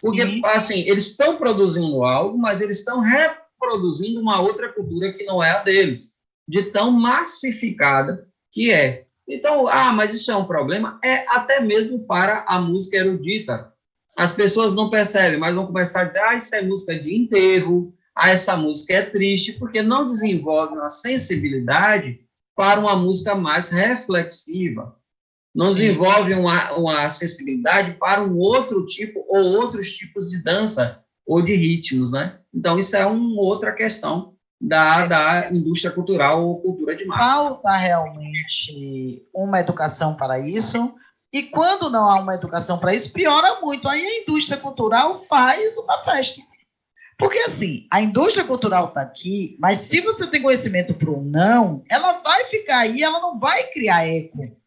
Porque, sim, assim, eles estão produzindo algo, mas eles estão reproduzindo uma outra cultura que não é a deles, de tão massificada que é. Então, mas isso é um problema? É até mesmo para a música erudita. As pessoas não percebem, mas vão começar a dizer, isso é música de enterro, essa música é triste, porque não desenvolve uma sensibilidade para uma música mais reflexiva. Não, sim, desenvolve uma sensibilidade para um outro tipo ou outros tipos de dança ou de ritmos, né? Então, isso é uma outra questão da indústria cultural ou cultura de massa. Falta realmente uma educação para isso, e quando não há uma educação para isso, piora muito. Aí a indústria cultural faz uma festa. Porque, assim, a indústria cultural está aqui, mas se você tem conhecimento para o não, ela vai ficar aí, ela não vai criar eco.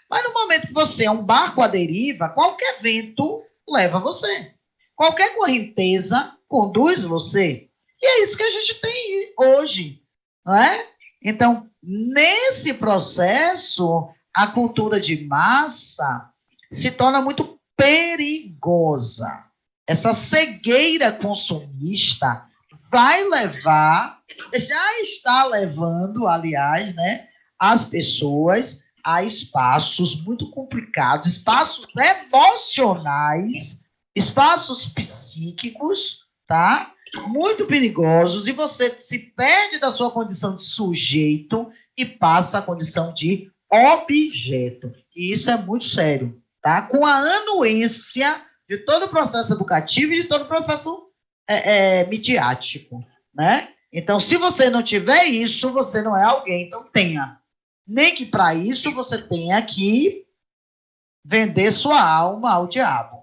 Mas no momento que você é um barco à deriva, qualquer vento leva você. Qualquer correnteza conduz você. E é isso que a gente tem hoje, não é? Então, nesse processo, a cultura de massa se torna muito perigosa. Essa cegueira consumista vai levar, já está levando, aliás, né, as pessoas a espaços muito complicados, espaços emocionais, espaços psíquicos, tá? Muito perigosos, e você se perde da sua condição de sujeito e passa a condição de objeto. E isso é muito sério, tá? Com a anuência de todo o processo educativo e de todo o processo midiático, né? Então, se você não tiver isso, você não é alguém, então tenha. Nem que para isso você tenha que vender sua alma ao diabo.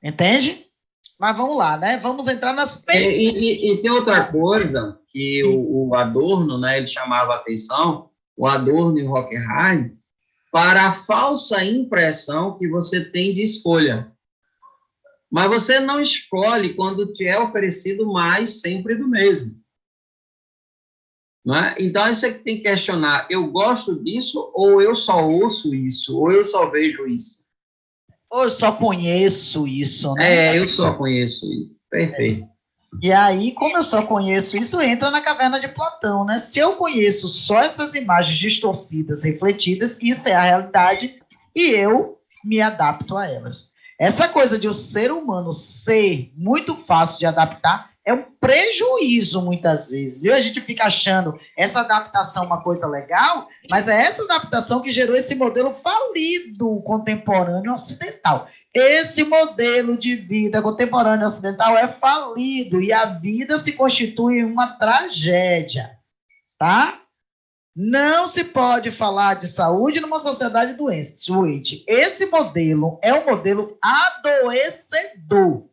Entende? Mas vamos lá, né? Vamos entrar nas e tem outra coisa que o Adorno, né, ele chamava a atenção, o Adorno e o Horkheim, para a falsa impressão que você tem de escolha. Mas você não escolhe quando te é oferecido mais sempre do mesmo. Não é? Então, você tem que questionar, eu gosto disso, ou eu só ouço isso, ou eu só vejo isso? Ou eu só conheço isso, né? Eu só conheço isso. Perfeito. E aí, como eu só conheço isso, entra na caverna de Platão, né? Se eu conheço só essas imagens distorcidas, refletidas, isso é a realidade, e eu me adapto a elas. Essa coisa de o ser humano ser muito fácil de adaptar é um prejuízo, muitas vezes. E a gente fica achando essa adaptação uma coisa legal, mas é essa adaptação que gerou esse modelo falido contemporâneo ocidental. Esse modelo de vida contemporâneo ocidental é falido e a vida se constitui uma tragédia, tá? Não se pode falar de saúde numa sociedade doente. Esse modelo é um modelo adoecedor.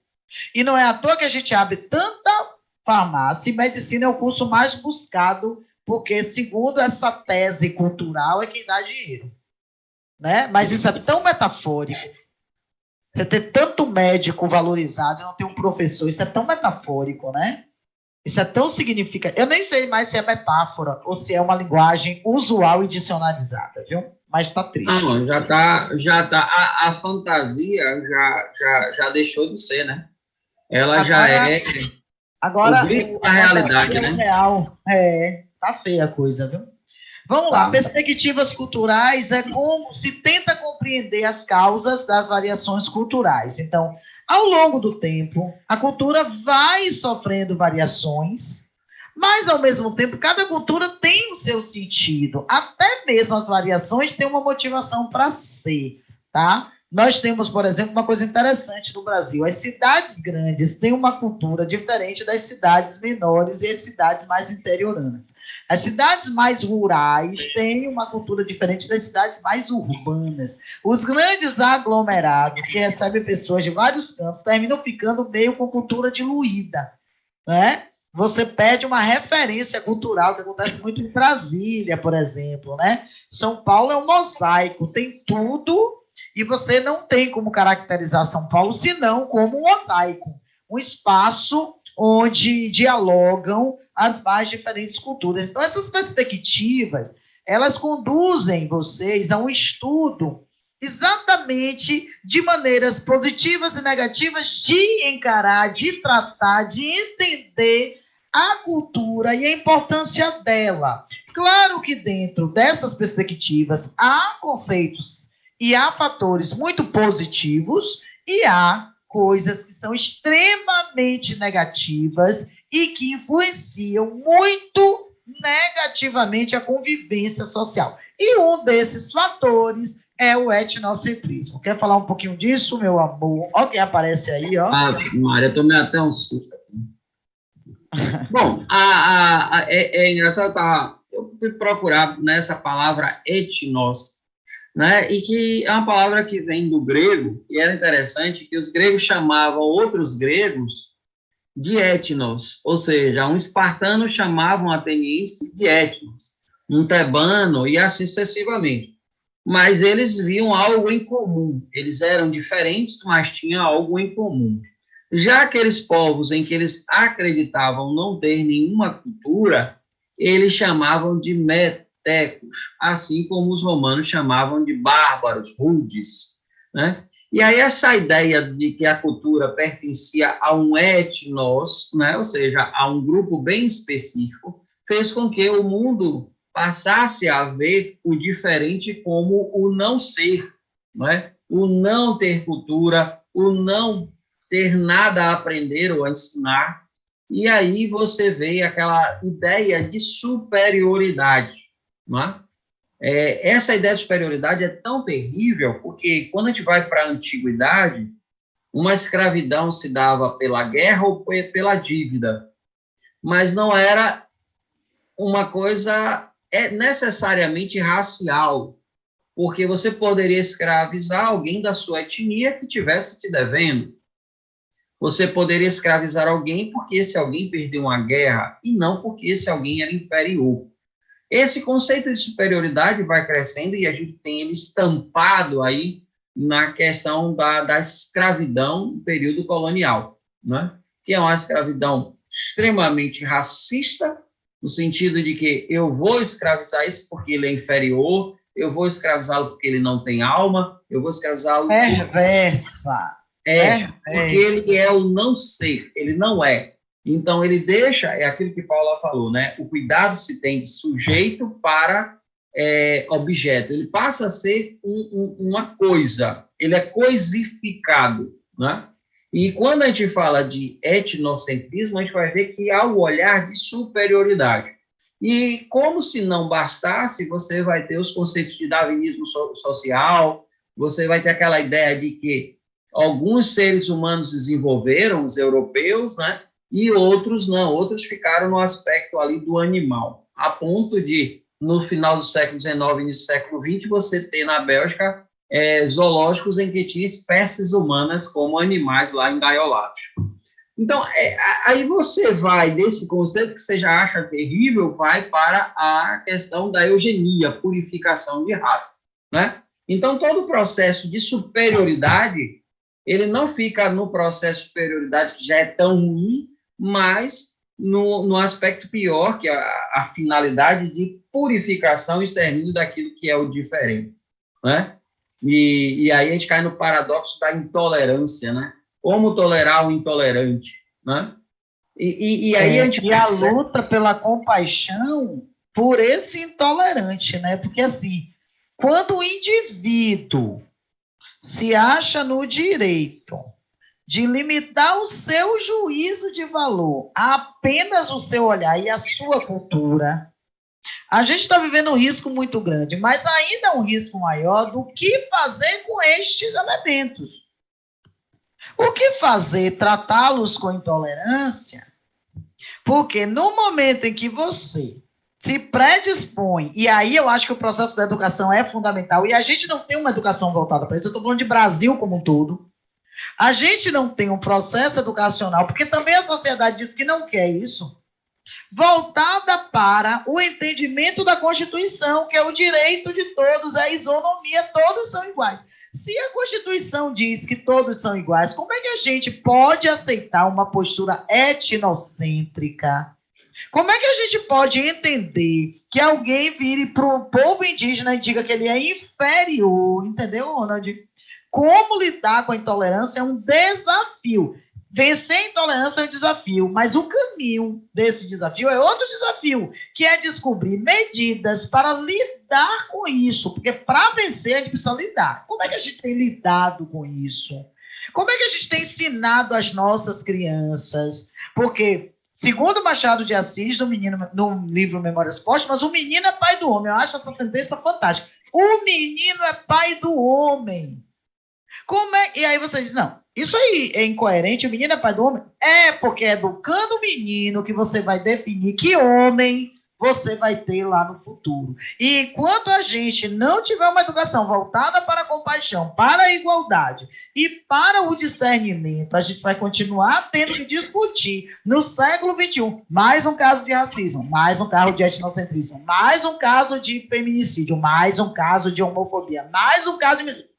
E não é à toa que a gente abre tanta farmácia, e medicina é o curso mais buscado, porque, segundo essa tese cultural, é quem dá dinheiro. Né? Mas isso é tão metafórico. Você ter tanto médico valorizado e não ter um professor, isso é tão metafórico, né? Isso é tão significativo. Eu nem sei mais se é metáfora ou se é uma linguagem usual e dicionarizada, viu? Mas está triste. Não, já tá. A fantasia já deixou de ser, né? Ela agora, já é. Agora, a realidade, né? Real. Tá feia a coisa, viu? Vamos lá. Perspectivas culturais é como se tenta compreender as causas das variações culturais. Então, ao longo do tempo, a cultura vai sofrendo variações, mas, ao mesmo tempo, cada cultura tem o seu sentido. Até mesmo as variações têm uma motivação para ser, tá? Nós temos, por exemplo, uma coisa interessante no Brasil. As cidades grandes têm uma cultura diferente das cidades menores e as cidades mais interioranas. As cidades mais rurais têm uma cultura diferente das cidades mais urbanas. Os grandes aglomerados, que recebem pessoas de vários cantos, terminam ficando meio com cultura diluída, né? Você perde uma referência cultural, que acontece muito em Brasília, por exemplo, né? São Paulo é um mosaico, tem tudo, e você não tem como caracterizar São Paulo senão como um mosaico, um espaço onde dialogam as mais diferentes culturas. Então, essas perspectivas, elas conduzem vocês a um estudo exatamente de maneiras positivas e negativas de encarar, de tratar, de entender a cultura e a importância dela. Claro que dentro dessas perspectivas há conceitos e há fatores muito positivos e há coisas que são extremamente negativas e que influenciam muito negativamente a convivência social. E um desses fatores é o etnocentrismo. Quer falar um pouquinho disso, meu amor? Olha quem aparece aí, ó. Maria, eu tomei até um susto. Bom, é engraçado, eu fui procurar nessa palavra etnos, né, e que é uma palavra que vem do grego, e era interessante que os gregos chamavam outros gregos de etnos, ou seja, um espartano chamava um ateniense de etnos, um tebano, e assim sucessivamente. Mas eles viam algo em comum, eles eram diferentes, mas tinham algo em comum. Já aqueles povos em que eles acreditavam não ter nenhuma cultura, eles chamavam de metecos, assim como os romanos chamavam de bárbaros, rudes, né? E aí essa ideia de que a cultura pertencia a um etnos, né, ou seja, a um grupo bem específico, fez com que o mundo passasse a ver o diferente como o não ser, né? O não ter cultura, o não ter nada a aprender ou a ensinar, e aí você vê aquela ideia de superioridade, não é? Essa ideia de superioridade é tão terrível, porque quando a gente vai para a antiguidade, uma escravidão se dava pela guerra ou pela dívida, mas não era uma coisa necessariamente racial, porque você poderia escravizar alguém da sua etnia que tivesse te devendo. Você poderia escravizar alguém porque esse alguém perdeu uma guerra e não porque esse alguém era inferior. Esse conceito de superioridade vai crescendo e a gente tem ele estampado aí na questão da escravidão no período colonial, né? Que é uma escravidão extremamente racista, no sentido de que eu vou escravizar isso porque ele é inferior, eu vou escravizá-lo porque ele não tem alma, eu vou escravizá-lo... Perversa. Porque ele é o não ser, ele não é. Então, ele deixa, é aquilo que Paula falou, né? O cuidado se tem de sujeito para objeto. Ele passa a ser uma coisa, ele é coisificado, né? E quando a gente fala de etnocentrismo, a gente vai ver que há o olhar de superioridade. E como se não bastasse, você vai ter os conceitos de darwinismo social, você vai ter aquela ideia de que alguns seres humanos desenvolveram, os europeus, né? E outros não, outros ficaram no aspecto ali do animal, a ponto de, no final do século XIX, início do século XX, você ter na Bélgica zoológicos em que tinha espécies humanas como animais lá engaiolados. Então, aí você vai desse conceito que você já acha terrível, vai para a questão da eugenia, purificação de raça, né? Então, todo o processo de superioridade, ele não fica no processo de superioridade que já é tão ruim, mas no aspecto pior, que é a finalidade de purificação e extermínio daquilo que é o diferente, né? E aí a gente cai no paradoxo da intolerância, né? Como tolerar o intolerante, né? E aí a gente a luta pela compaixão por esse intolerante, né? Porque assim, quando o indivíduo se acha no direito de limitar o seu juízo de valor a apenas o seu olhar e a sua cultura, A gente está vivendo um risco muito grande, mas ainda um risco maior do que fazer com estes elementos. O que fazer? Tratá-los com intolerância? Porque no momento em que você se predispõe, e aí eu acho que o processo da educação é fundamental, e a gente não tem uma educação voltada para isso, eu estou falando de Brasil como um todo, a gente não tem um processo educacional, porque também a sociedade diz que não quer isso, voltada para o entendimento da Constituição, que é o direito de todos, a isonomia, todos são iguais. Se a Constituição diz que todos são iguais, como é que a gente pode aceitar uma postura etnocêntrica? Como é que a gente pode entender que alguém vire para o povo indígena e diga que ele é inferior? Entendeu, Ronald? Como lidar com a intolerância é um desafio. Vencer a intolerância é um desafio, mas o caminho desse desafio é outro desafio, que é descobrir medidas para lidar com isso, porque para vencer a gente precisa lidar. Como é que a gente tem lidado com isso? Como é que a gente tem ensinado as nossas crianças? Porque, segundo Machado de Assis, no livro Memórias Póstumas, o menino é pai do homem. Eu acho essa sentença fantástica. O menino é pai do homem. Como é? E aí você diz, não, isso aí é incoerente, o menino é pai do homem? É, porque é educando o menino que você vai definir que homem você vai ter lá no futuro. E enquanto a gente não tiver uma educação voltada para a compaixão, para a igualdade e para o discernimento, a gente vai continuar tendo que discutir no século XXI mais um caso de racismo, mais um caso de etnocentrismo, mais um caso de feminicídio, mais um caso de homofobia, mais um caso de...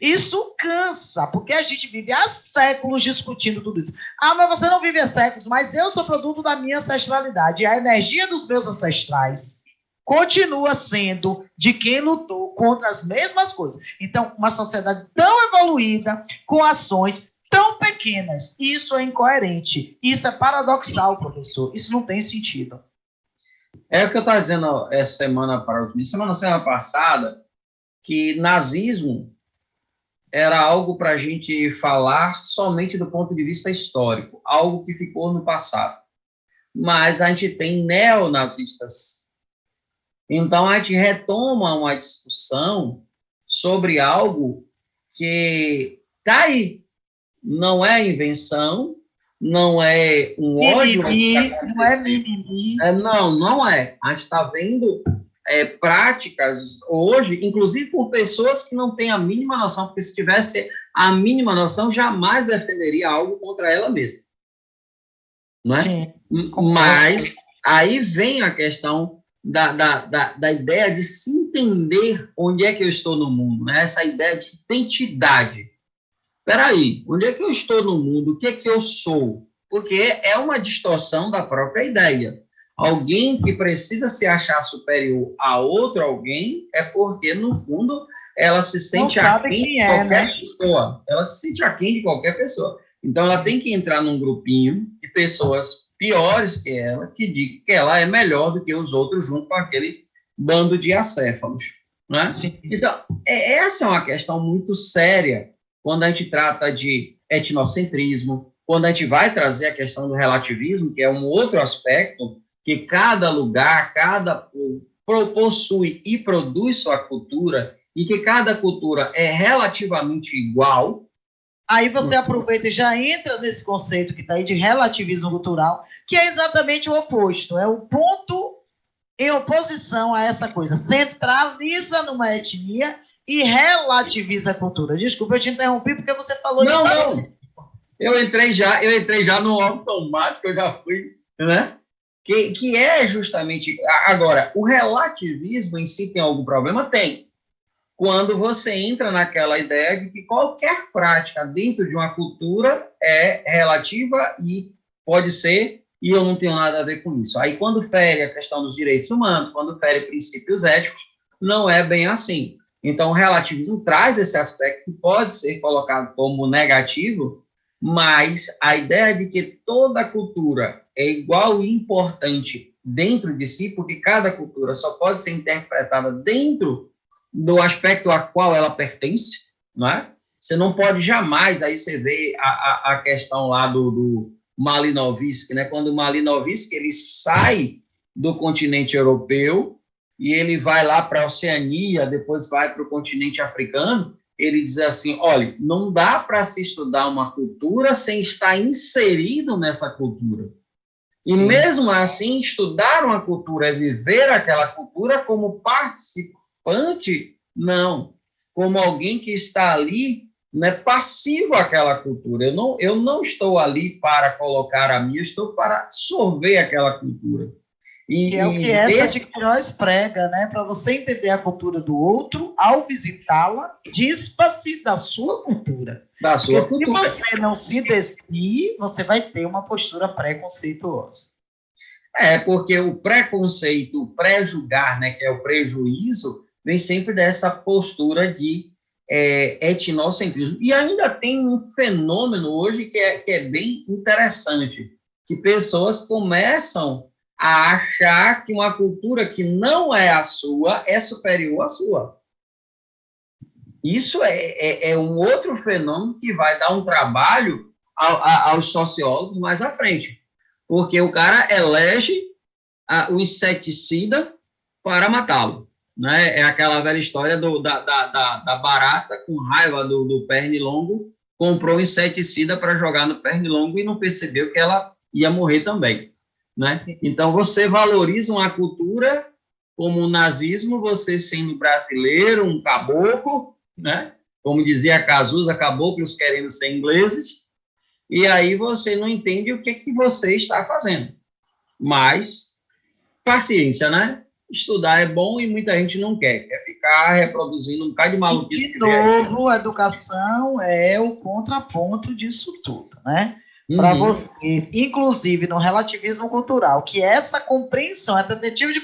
Isso cansa, porque a gente vive há séculos discutindo tudo isso. Ah, mas você não vive há séculos, mas eu sou produto da minha ancestralidade. E a energia dos meus ancestrais continua sendo de quem lutou contra as mesmas coisas. Então, uma sociedade tão evoluída, com ações tão pequenas, isso é incoerente. Isso é paradoxal, professor. Isso não tem sentido. É o que eu estava dizendo essa semana para os meninos, semana passada, que nazismo era algo para a gente falar somente do ponto de vista histórico, algo que ficou no passado. Mas a gente tem neonazistas. Então, a gente retoma uma discussão sobre algo que está aí. Não é invenção, não é um ódio. Não é mimimi. Não é. A gente está vendo... práticas hoje, inclusive por pessoas que não têm a mínima noção, porque se tivesse a mínima noção, jamais defenderia algo contra ela mesma. Não é? Sim. Mas aí vem a questão da ideia de se entender onde é que eu estou no mundo, né? Essa ideia de identidade. Espera aí, onde é que eu estou no mundo? O que é que eu sou? Porque é uma distorção da própria ideia. Alguém que precisa se achar superior a outro alguém é porque, no fundo, ela se sente aquém de qualquer pessoa. Ela se sente aquém de qualquer pessoa. Então, ela tem que entrar num grupinho de pessoas piores que ela, que digam que ela é melhor do que os outros, junto com aquele bando de acéfalos. Né? Então, essa é uma questão muito séria quando a gente trata de etnocentrismo, quando a gente vai trazer a questão do relativismo, que é um outro aspecto, que cada lugar, cada povo possui e produz sua cultura, e que cada cultura é relativamente igual. Aí você aproveita e já entra nesse conceito que está aí de relativismo cultural, que é exatamente o oposto, é o ponto em oposição a essa coisa, centraliza numa etnia e relativiza a cultura. Desculpa, eu te interrompi porque você falou disso. Não. Eu entrei já no automático, eu já fui, né? Que é justamente... Agora, o relativismo em si tem algum problema? Tem. Quando você entra naquela ideia de que qualquer prática dentro de uma cultura é relativa e pode ser, e eu não tenho nada a ver com isso. Aí, quando fere a questão dos direitos humanos, quando fere princípios éticos, não é bem assim. Então, o relativismo traz esse aspecto que pode ser colocado como negativo, mas a ideia de que toda cultura é igual e importante dentro de si, porque cada cultura só pode ser interpretada dentro do aspecto a qual ela pertence, não é? Você não pode jamais, aí você vê a questão lá do Malinowski, né? Quando o Malinowski ele sai do continente europeu, e ele vai lá para a Oceania, depois vai para o continente africano, ele diz assim, olha, não dá para se estudar uma cultura sem estar inserido nessa cultura. E Sim. mesmo assim, estudar uma cultura é viver aquela cultura como participante, não, como alguém que está ali, né, passivo àquela cultura. Eu não estou ali para colocar a minha, eu estou para absorver aquela cultura. Que é o que essa de Queiroz prega, né? Para você entender a cultura do outro, ao visitá-la, dispa-se da sua cultura. Da sua cultura. Se você não se despir, você vai ter uma postura preconceituosa. Porque o preconceito, o pré-julgar, né, que é o prejuízo, vem sempre dessa postura de etnocentrismo. E ainda tem um fenômeno hoje que é bem interessante, que pessoas começam a achar que uma cultura que não é a sua é superior à sua. Isso é um outro fenômeno que vai dar um trabalho aos sociólogos mais à frente, porque o cara elege o inseticida para matá-lo, né? É aquela velha história da barata com raiva do pernilongo, comprou um inseticida para jogar no pernilongo e não percebeu que ela ia morrer também, né? Então, você valoriza uma cultura como o nazismo, você sendo brasileiro, um caboclo, né? Como dizia Cazuza, caboclos querendo ser ingleses, e aí você não entende o que você está fazendo. Mas, paciência, né? Estudar é bom e muita gente não quer ficar reproduzindo um bocado de maluquice. De novo, a educação é o contraponto disso tudo, né? Para vocês, inclusive no relativismo cultural, que é essa compreensão, a tentativa de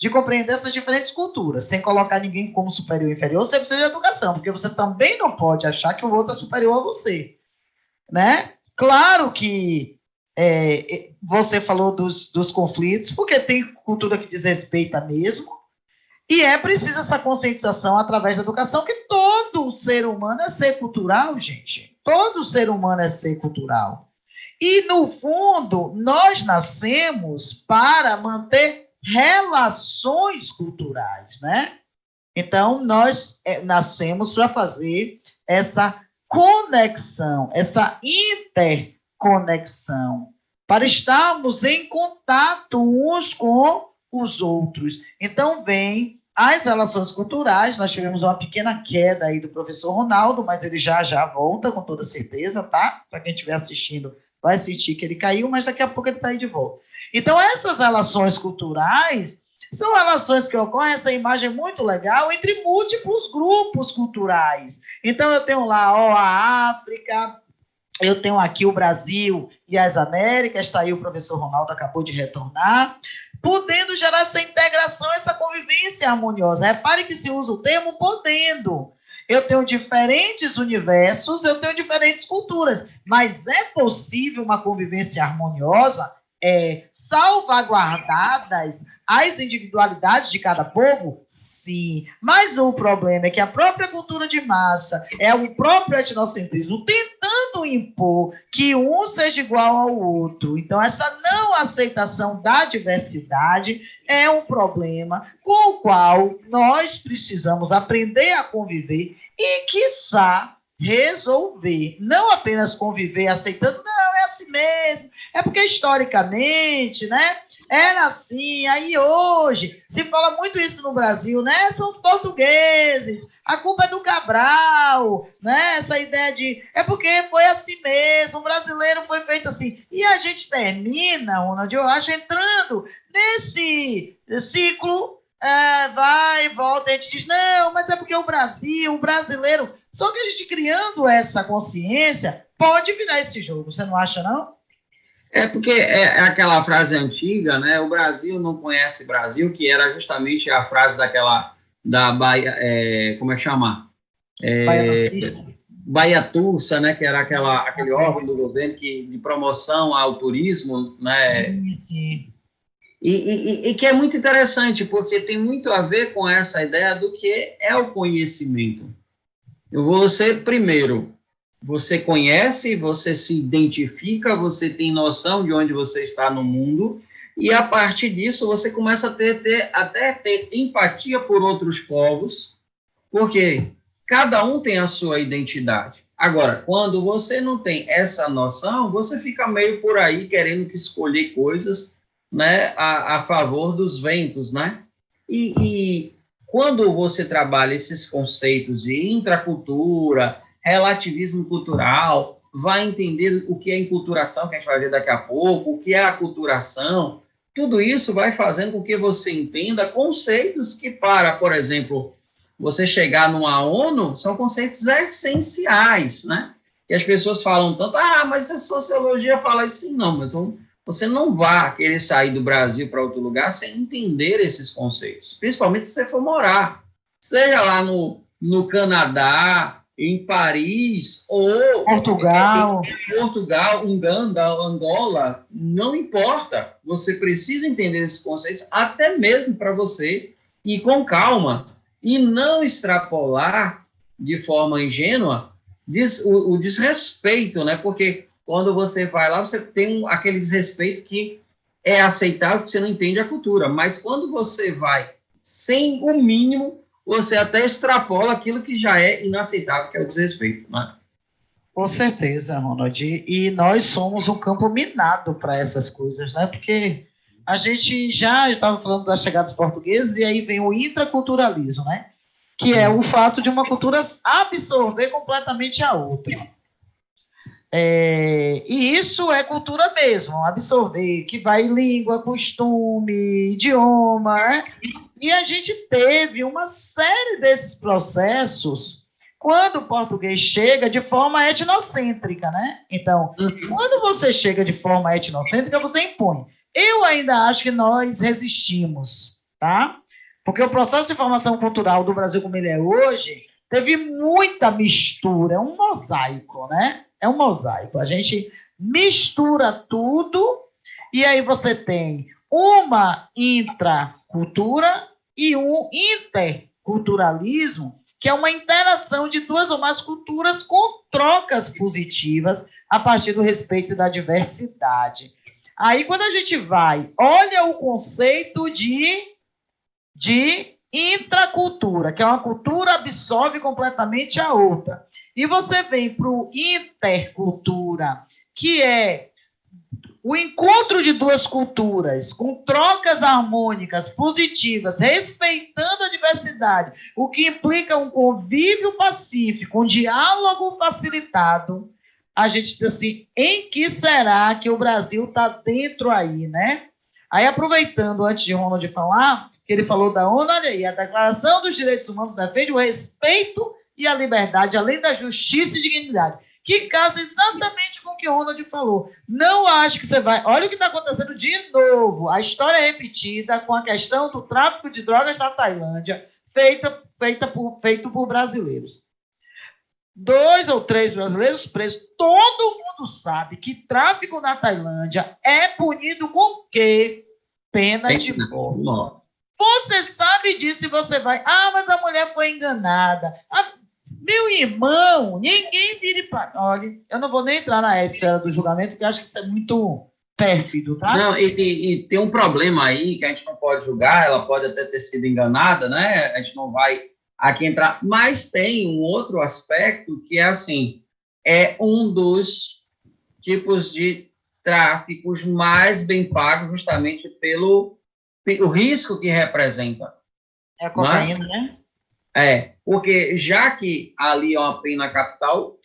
compreender essas diferentes culturas, sem colocar ninguém como superior ou inferior, você precisa de educação, porque você também não pode achar que o outro é superior a você, né? Claro que você falou dos conflitos, porque tem cultura que desrespeita mesmo, e é preciso essa conscientização através da educação, que todo ser humano é ser cultural, gente. Todo ser humano é ser cultural. E, no fundo, nós nascemos para manter relações culturais, né? Então, nós nascemos para fazer essa conexão, essa interconexão, para estarmos em contato uns com os outros. Então, vem as relações culturais. Nós tivemos uma pequena queda aí do professor Ronaldo, mas ele já volta, com toda certeza, tá? Para quem estiver assistindo, vai sentir que ele caiu, mas daqui a pouco ele está aí de volta. Então, essas relações culturais são relações que ocorrem, essa imagem é muito legal, entre múltiplos grupos culturais. Então, eu tenho lá a África, eu tenho aqui o Brasil e as Américas, está aí o professor Ronaldo, acabou de retornar, podendo gerar essa integração, essa convivência harmoniosa. Repare que se usa o termo podendo. Eu tenho diferentes universos, eu tenho diferentes culturas, mas é possível uma convivência harmoniosa, salvaguardadas as individualidades de cada povo? Sim. Mas o problema é que a própria cultura de massa, o próprio etnocentrismo, tentando impor que um seja igual ao outro. Então, essa não aceitação da diversidade é um problema com o qual nós precisamos aprender a conviver e, quiçá, resolver. Não apenas conviver aceitando, não, é assim mesmo, é porque historicamente, né, era assim. Aí hoje se fala muito isso no Brasil, né? São os portugueses, a culpa é do Cabral, né? Essa ideia de é porque foi assim mesmo, o brasileiro foi feito assim. E a gente termina, Ronald, eu acho, entrando nesse ciclo, vai e volta, e a gente diz, não, mas é porque o Brasil, o brasileiro. Só que a gente criando essa consciência pode virar esse jogo, você não acha, não? Porque é aquela frase antiga, né? O Brasil não conhece Brasil, que era justamente a frase da Bahia, como é que chama? Bahia Tursa, né? Que era aquele órgão do governo de promoção ao turismo, né? Sim, sim. E que é muito interessante, porque tem muito a ver com essa ideia do que é o conhecimento. Você conhece, você se identifica, você tem noção de onde você está no mundo, E a partir disso, você começa a até ter empatia por outros povos, porque cada um tem a sua identidade. Agora, quando você não tem essa noção, você fica meio por aí querendo escolher coisas, né, a favor dos ventos, né? E quando você trabalha esses conceitos de intracultura, relativismo cultural, vai entender o que é enculturação, que a gente vai ver daqui a pouco, o que é aculturação, tudo isso vai fazendo com que você entenda conceitos que, para, por exemplo, você chegar numa ONU, são conceitos essenciais, né? Que as pessoas falam tanto, mas a sociologia fala isso, não, mas você não vai querer sair do Brasil para outro lugar sem entender esses conceitos, principalmente se você for morar, seja lá no Canadá, em Paris, ou Portugal, Uganda, Angola, não importa, você precisa entender esses conceitos, até mesmo para você ir com calma, e não extrapolar de forma ingênua o desrespeito, né? Porque quando você vai lá, você tem aquele desrespeito que é aceitável, porque você não entende a cultura. Mas quando você vai sem o mínimo, você até extrapola aquilo que já é inaceitável, que é o desrespeito, né? Com certeza, Ronald. E nós somos um campo minado para essas coisas, né? Porque a gente já estava falando da chegada dos portugueses e aí vem o intraculturalismo, né? Que é o fato de uma cultura absorver completamente a outra. E isso é cultura mesmo, absorver, que vai língua, costume, idioma, né? E a gente teve uma série desses processos quando o português chega de forma etnocêntrica, né? Então, quando você chega de forma etnocêntrica, você impõe. Eu ainda acho que nós resistimos, tá? Porque o processo de formação cultural do Brasil como ele é hoje teve muita mistura, é um mosaico, né? É um mosaico. A gente mistura tudo e aí você tem uma intracultura e um interculturalismo, que é uma interação de duas ou mais culturas com trocas positivas a partir do respeito da diversidade. Aí, quando a gente vai, olha o conceito de intracultura, que é uma cultura absorve completamente a outra. E você vem para o intercultura, que é o encontro de duas culturas, com trocas harmônicas, positivas, respeitando a diversidade, o que implica um convívio pacífico, um diálogo facilitado. A gente diz assim, em que será que o Brasil está dentro aí, né? Aí, aproveitando, antes de Ronald falar, que ele falou da ONU, olha aí, a Declaração dos Direitos Humanos defende o respeito e a liberdade, além da justiça e dignidade, que casa exatamente com o que o Ronald falou. Não acho que você vai... Olha o que está acontecendo de novo. A história é repetida com a questão do tráfico de drogas na Tailândia, feito por brasileiros. 2 ou 3 brasileiros presos. Todo mundo sabe que tráfico na Tailândia é punido com quê? Pena de morte. Você sabe disso e você vai... mas a mulher foi enganada. Meu irmão, ninguém vire para... Olha, eu não vou nem entrar na esfera do julgamento, porque eu acho que isso é muito pérfido, tá? Não, e tem um problema aí que a gente não pode julgar, ela pode até ter sido enganada, né? A gente não vai aqui entrar, mas tem um outro aspecto que é assim, é um dos tipos de tráficos mais bem pagos justamente pelo o risco que representa. É a cocaína, né? Porque já que ali é uma pena capital,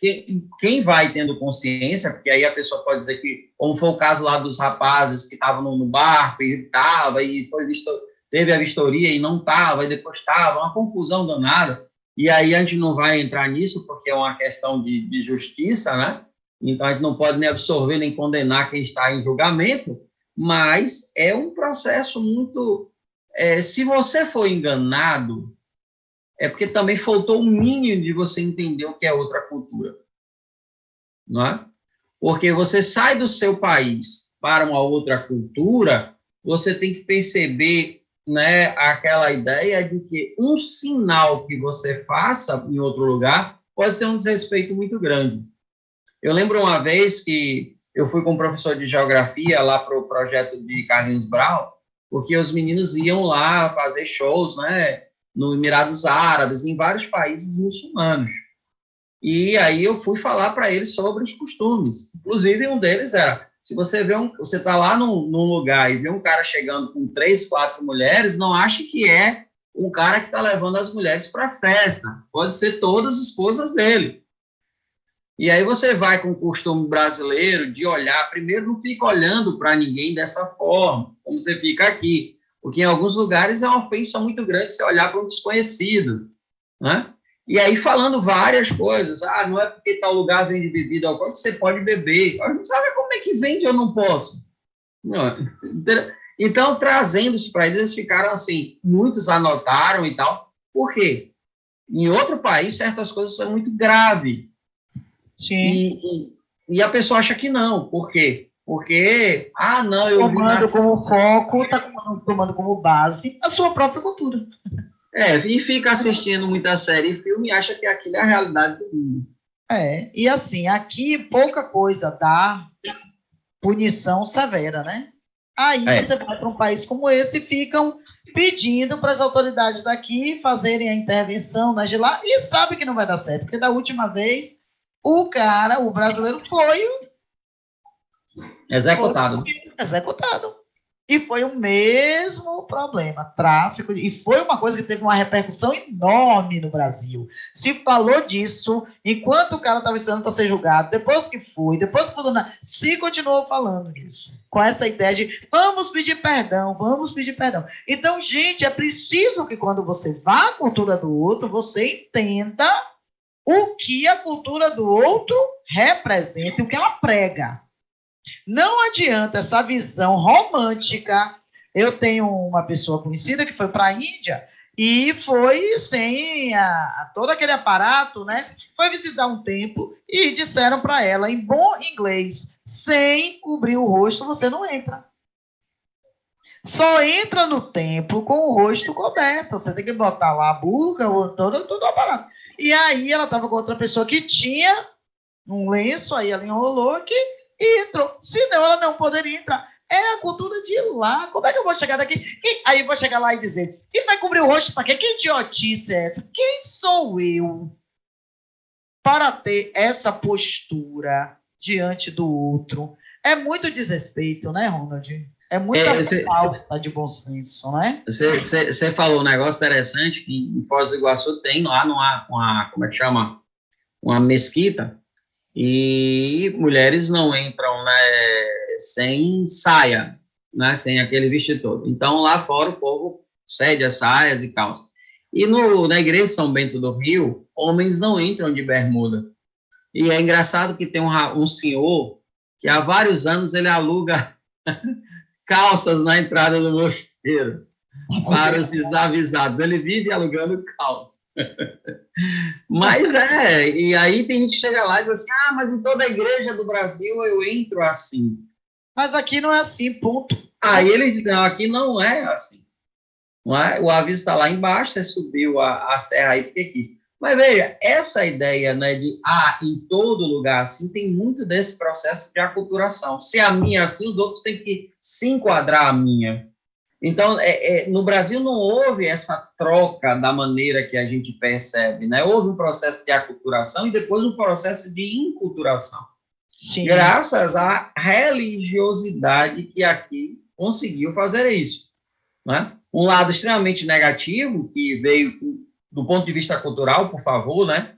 quem vai tendo consciência, porque aí a pessoa pode dizer que, como foi o caso lá dos rapazes que estavam no barco e estava, e teve a vistoria e não estava, e depois estava, uma confusão danada, e aí a gente não vai entrar nisso, porque é uma questão de justiça, né? Então a gente não pode nem absorver nem condenar quem está em julgamento, mas é um processo muito... se você for enganado, é porque também faltou o mínimo de você entender o que é outra cultura. Não é? Porque você sai do seu país para uma outra cultura, você tem que perceber, né, aquela ideia de que um sinal que você faça em outro lugar pode ser um desrespeito muito grande. Eu lembro uma vez que eu fui com um professor de geografia lá para o projeto de Carlinhos Brau, porque os meninos iam lá fazer shows, né, no Emirados Árabes, em vários países muçulmanos. E aí eu fui falar para eles sobre os costumes. Inclusive, um deles era, se você vê você está lá num lugar e vê um cara chegando com 3, 4 mulheres, não ache que é um cara que está levando as mulheres para a festa. Pode ser todas as esposas dele. E aí você vai com o costume brasileiro de olhar, primeiro não fica olhando para ninguém dessa forma, como você fica aqui, porque em alguns lugares é uma ofensa muito grande você olhar para um desconhecido, né? E aí falando várias coisas, não é porque tal lugar vende bebida alcoólica, você pode beber, a gente não sabe como é que vende, eu não posso. Não. Então, trazendo isso para eles, eles ficaram assim, muitos anotaram e tal, por quê? Em outro país, certas coisas são muito graves. Sim. E a pessoa acha que não. Por quê? Porque, não, eu tomando como foco, está tomando como base a sua própria cultura. E fica assistindo muita série e filme e acha que aquilo é a realidade do mundo. E assim, aqui pouca coisa dá punição severa, né? Aí você vai para um país como esse e ficam pedindo para as autoridades daqui fazerem a intervenção nas de lá e sabe que não vai dar certo, porque da última vez o brasileiro foi executado. E foi o mesmo problema, tráfico, e foi uma coisa que teve uma repercussão enorme no Brasil. Se falou disso enquanto o cara estava estudando para ser julgado, depois que foi, se continuou falando disso, com essa ideia de vamos pedir perdão. Então, gente, é preciso que quando você vá à cultura do outro, você entenda o que a cultura do outro representa, o que ela prega. Não adianta essa visão romântica. Eu tenho uma pessoa conhecida que foi para a Índia e foi sem todo aquele aparato, né? Foi visitar um templo e disseram para ela, em bom inglês, sem cobrir o rosto, você não entra. Só entra no templo com o rosto coberto. Você tem que botar lá a burca, todo o aparato. E aí ela estava com outra pessoa que tinha um lenço, aí ela enrolou aqui e entrou. Senão ela não poderia entrar. É a cultura de lá. Como é que eu vou chegar daqui? Aí eu vou chegar lá e dizer, e vai cobrir o rosto para quê? Que idiotice é essa? Quem sou eu para ter essa postura diante do outro? É muito desrespeito, né, Ronald? É muita falta de bom senso, né? Você falou um negócio interessante que em Foz do Iguaçu tem lá como é que chama? Uma mesquita, e mulheres não entram, né, sem saia, né, sem aquele vestido todo. Então, lá fora, o povo cede as saias e calça. E na igreja de São Bento do Rio, homens não entram de bermuda. E é engraçado que tem um senhor que há vários anos ele aluga calças na entrada do mosteiro para os desavisados. Ele vive alugando calças. Mas e aí tem gente que chega lá e diz assim, mas em toda a igreja do Brasil eu entro assim. Mas aqui não é assim, ponto. Aí ele diz, não, aqui não é assim. Não é? O aviso está lá embaixo, você subiu a serra aí porque quis. Mas veja, essa ideia, né, de em todo lugar assim, tem muito desse processo de aculturação. Se a minha é assim, os outros têm que se enquadrar a minha. Então, no Brasil não houve essa troca da maneira que a gente percebe, né? Houve um processo de aculturação e depois um processo de inculturação. Sim. Graças à religiosidade que aqui conseguiu fazer isso, né? Um lado extremamente negativo, que veio do ponto de vista cultural, por favor, né?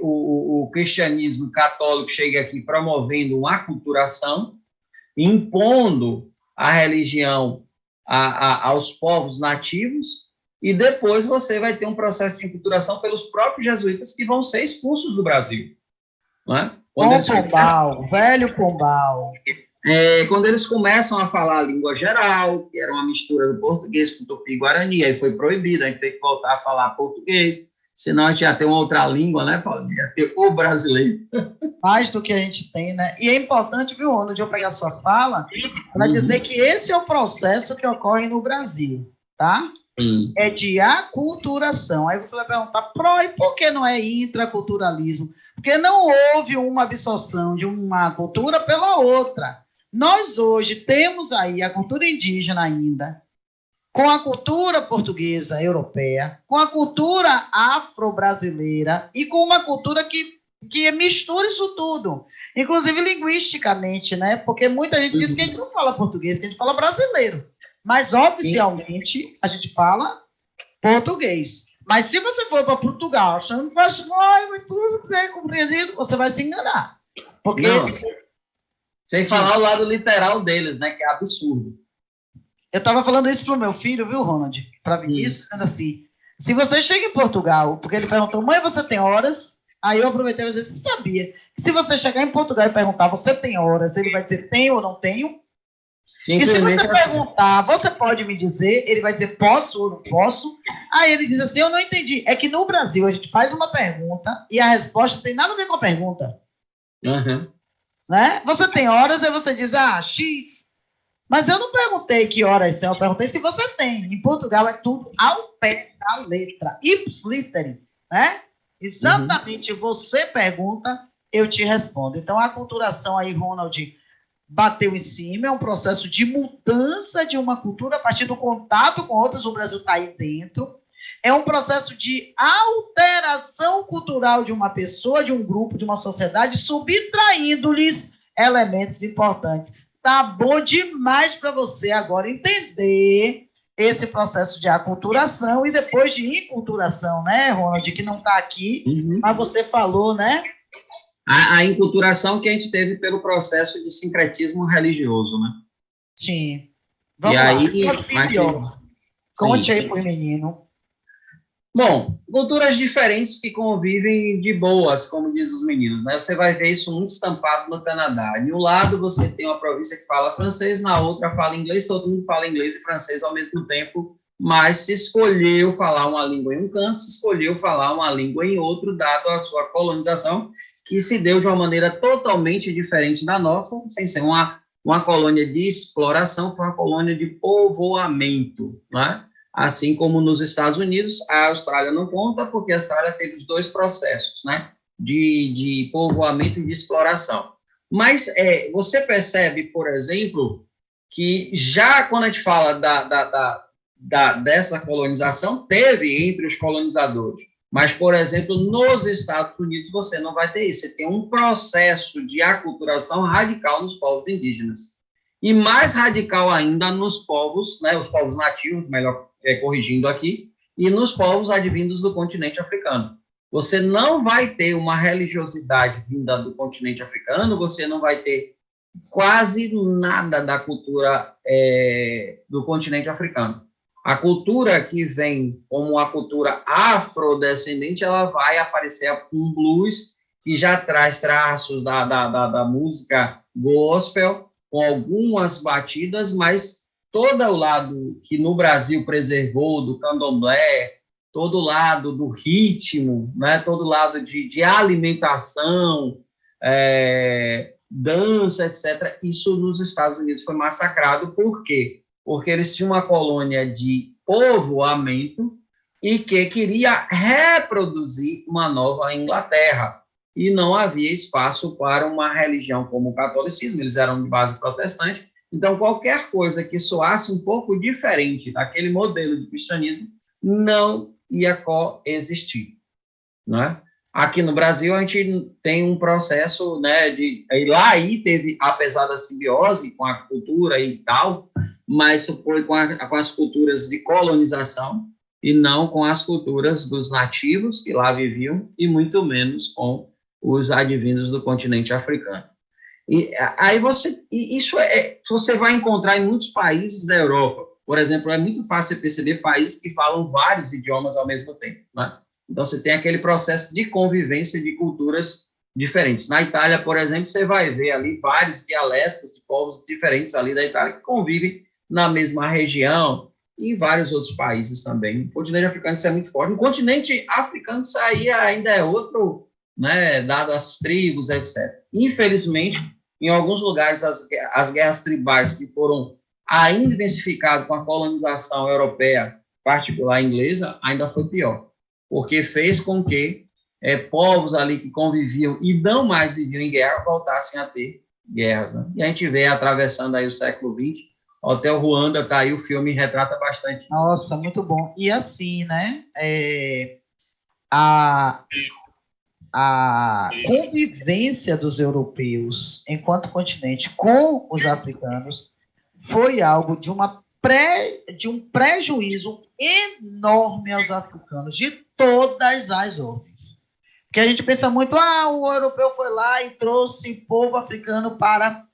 O cristianismo católico chega aqui promovendo uma aculturação, impondo a religião aos povos nativos, e depois você vai ter um processo de enculturação pelos próprios jesuítas que vão ser expulsos do Brasil. Não é? Velho Pombal. Quando eles começam a falar a língua geral, que era uma mistura do português com tupi-guarani, aí foi proibido, a gente tem que voltar a falar português, senão a gente ia ter uma outra língua, né, Paulo? Ia ter o brasileiro. Mais do que a gente tem, né? E é importante, viu, Ronald, eu pegar a sua fala para dizer que esse é o processo que ocorre no Brasil, tá? é de aculturação. Aí você vai perguntar, Pro, e por que não é intraculturalismo? Porque não houve uma absorção de uma cultura pela outra. Nós hoje temos aí a cultura indígena ainda, com a cultura portuguesa europeia, com a cultura afro-brasileira e com uma cultura que mistura isso tudo, inclusive linguisticamente, né? Porque muita gente diz que a gente não fala português, que a gente fala brasileiro, mas oficialmente a gente fala português. Mas se você for para Portugal achando que vai tudo é compreendido, você vai se enganar. Porque sem falar o lado literal deles, né? Que é absurdo. Eu estava falando isso para o meu filho, viu, Ronald? Para Vinícius, dizendo assim, se você chega em Portugal, porque ele perguntou, mãe, você tem horas? Aí eu aproveitei e disse, você sabia que se você chegar em Portugal e perguntar, você tem horas? Ele vai dizer, tenho ou não tenho? E se você perguntar, você pode me dizer? Ele vai dizer, posso ou não posso? Aí ele diz assim, eu não entendi. É que no Brasil a gente faz uma pergunta e a resposta não tem nada a ver com a pergunta. Né? Você tem horas, aí você diz, X. Mas eu não perguntei que horas são, eu perguntei se você tem. Em Portugal é tudo ao pé da letra, ipsiliter, né? Exatamente, você pergunta, eu te respondo. Então, a aculturação aí, Ronald, bateu em cima, é um processo de mudança de uma cultura a partir do contato com outras, o Brasil está aí dentro. É um processo de alteração cultural de uma pessoa, de um grupo, de uma sociedade, subtraindo-lhes elementos importantes. Tá bom demais para você agora entender esse processo de aculturação e depois de inculturação, né, Ronald, que não está aqui, mas você falou, né? A inculturação que a gente teve pelo processo de sincretismo religioso, né? Sim. Vamos lá. Aí, conte aí para o menino. Bom, culturas diferentes que convivem de boas, como diz os meninos, né? Você vai ver isso muito estampado no Canadá. De um lado, você tem uma província que fala francês, na outra fala inglês, todo mundo fala inglês e francês ao mesmo tempo, mas se escolheu falar uma língua em um canto, se escolheu falar uma língua em outro, dado a sua colonização, que se deu de uma maneira totalmente diferente da nossa, sem ser uma colônia de exploração, foi uma colônia de povoamento, né? Assim como nos Estados Unidos, a Austrália não conta, porque a Austrália teve os dois processos, né, de povoamento e de exploração. Mas você percebe, por exemplo, que já quando a gente fala dessa colonização, teve entre os colonizadores. Mas, por exemplo, nos Estados Unidos, você não vai ter isso. Você tem um processo de aculturação radical nos povos indígenas. E mais radical ainda nos povos, né, os povos nativos, melhor corrigindo aqui, e nos povos advindos do continente africano. Você não vai ter uma religiosidade vinda do continente africano, você não vai ter quase nada da cultura do continente africano. A cultura que vem como a cultura afrodescendente, ela vai aparecer com blues, que já traz traços da música gospel, com algumas batidas, mas todo o lado que no Brasil preservou do candomblé, todo o lado do ritmo, né, todo o lado de alimentação, dança, etc., isso nos Estados Unidos foi massacrado. Por quê? Porque eles tinham uma colônia de povoamento e que queria reproduzir uma nova Inglaterra. E não havia espaço para uma religião como o catolicismo, eles eram de base protestante. Então, qualquer coisa que soasse um pouco diferente daquele modelo de cristianismo não ia coexistir, né? Aqui no Brasil, a gente tem um processo, né, lá aí teve, apesar da simbiose com a cultura e tal, mas foi com as culturas de colonização e não com as culturas dos nativos que lá viviam e muito menos com os advindos do continente africano. E aí você vai encontrar em muitos países da Europa. Por exemplo, é muito fácil perceber países que falam vários idiomas ao mesmo tempo, né? Então, você tem aquele processo de convivência de culturas diferentes. Na Itália, por exemplo, você vai ver ali vários dialetos de povos diferentes ali da Itália que convivem na mesma região e em vários outros países também. No continente africano isso é muito forte. No continente africano isso aí ainda é outro, né, dado as tribos, etc. Infelizmente, em alguns lugares, as guerras tribais que foram ainda intensificadas com a colonização europeia particular inglesa, ainda foi pior, porque fez com que povos ali que conviviam e não mais viviam em guerra voltassem a ter guerras. Né? E a gente vê atravessando aí o século XX, Hotel Ruanda, tá aí, o filme retrata bastante. Nossa, muito bom. E assim, né? A convivência dos europeus enquanto continente com os africanos foi algo de um prejuízo enorme aos africanos, de todas as ordens. Porque a gente pensa muito, o europeu foi lá e trouxe povo africano para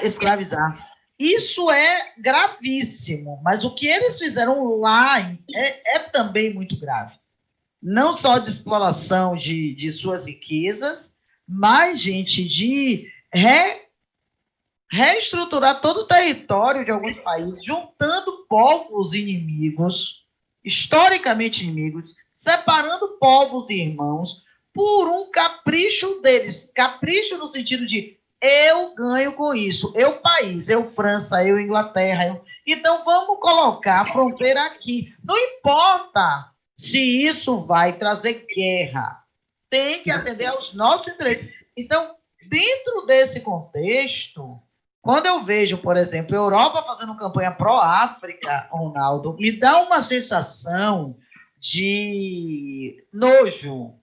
escravizar. Isso é gravíssimo, mas o que eles fizeram lá é também muito grave. Não só de exploração de suas riquezas, mas, gente, de reestruturar todo o território de alguns países, juntando povos inimigos, historicamente inimigos, separando povos e irmãos, por um capricho deles. Capricho no sentido de eu ganho com isso, eu país, eu França, eu Inglaterra. Então vamos colocar a fronteira aqui. Não importa se isso vai trazer guerra, tem que atender aos nossos interesses. Então, dentro desse contexto, quando eu vejo, por exemplo, a Europa fazendo campanha pró-África, Ronaldo, me dá uma sensação de nojo,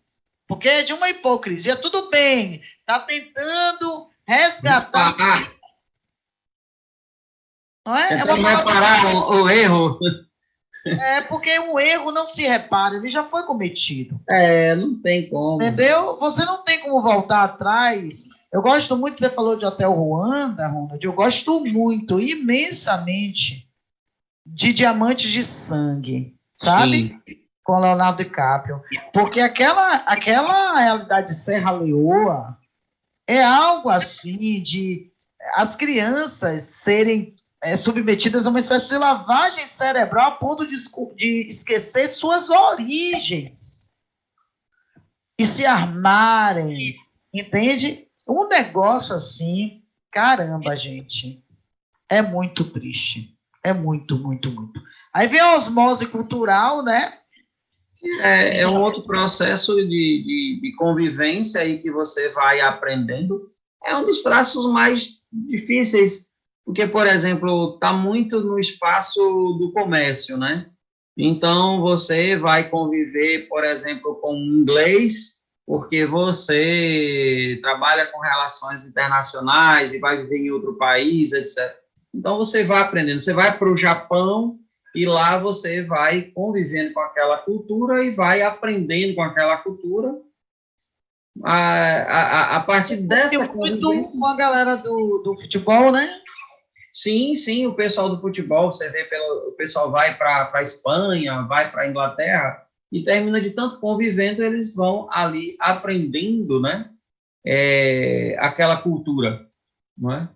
porque é de uma hipocrisia. Tudo bem, está tentando resgatar. Não é? Tentando reparar o erro. Porque um erro não se repara, ele já foi cometido. Não tem como. Entendeu? Você não tem como voltar atrás. Eu gosto muito, você falou de Hotel Ruanda, Ronald, eu gosto muito, imensamente, de Diamantes de Sangue, sabe? Sim. Com Leonardo DiCaprio. Porque aquela realidade de Serra Leoa é algo assim de as crianças serem submetidas a uma espécie de lavagem cerebral a ponto de esquecer suas origens e se armarem, entende? Um negócio assim, caramba, gente, é muito triste. É muito, muito, muito. Aí vem a osmose cultural, né? É um outro processo de convivência aí que você vai aprendendo. É um dos traços mais difíceis, porque, por exemplo, está muito no espaço do comércio, né? Então, você vai conviver, por exemplo, com inglês, porque você trabalha com relações internacionais e vai viver em outro país, etc. Então, você vai aprendendo. Você vai para o Japão e lá você vai convivendo com aquela cultura e vai aprendendo com aquela cultura. A partir dessa convivência... com a galera do futebol, né? Sim, o pessoal do futebol, você vê, o pessoal vai para a Espanha, vai para a Inglaterra, e termina de tanto convivendo, eles vão ali aprendendo, né, aquela cultura, não é?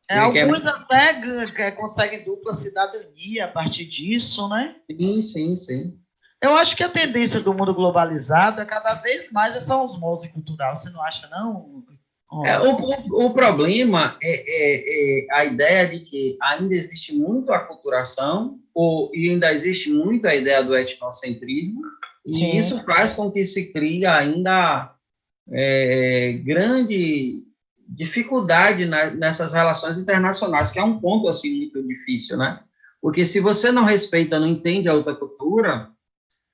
Alguns até conseguem dupla cidadania a partir disso, né? Sim. Eu acho que a tendência do mundo globalizado é cada vez mais essa osmose cultural, você não acha, não? O problema é a ideia de que ainda existe muito a aculturação e ainda existe muito a ideia do etnocentrismo, Sim. E isso faz com que se crie ainda grande dificuldade nessas relações internacionais, que é um ponto assim muito difícil, né? Porque se você não respeita, não entende a outra cultura,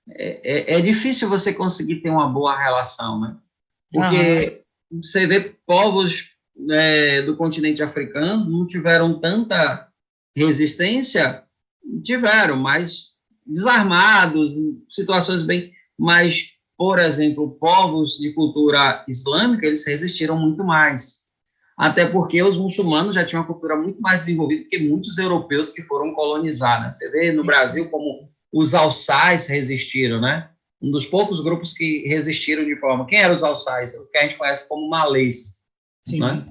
é difícil você conseguir ter uma boa relação, né? Porque você vê povos do continente africano não tiveram tanta resistência, tiveram, mas desarmados, situações bem... Mas, por exemplo, povos de cultura islâmica, eles resistiram muito mais. Até porque os muçulmanos já tinham uma cultura muito mais desenvolvida que muitos europeus que foram colonizar, né? Você vê no Brasil como os alçais resistiram, né? Um dos poucos grupos que resistiram de forma... Quem eram os alçais? O que a gente conhece como malês. Sim. Né?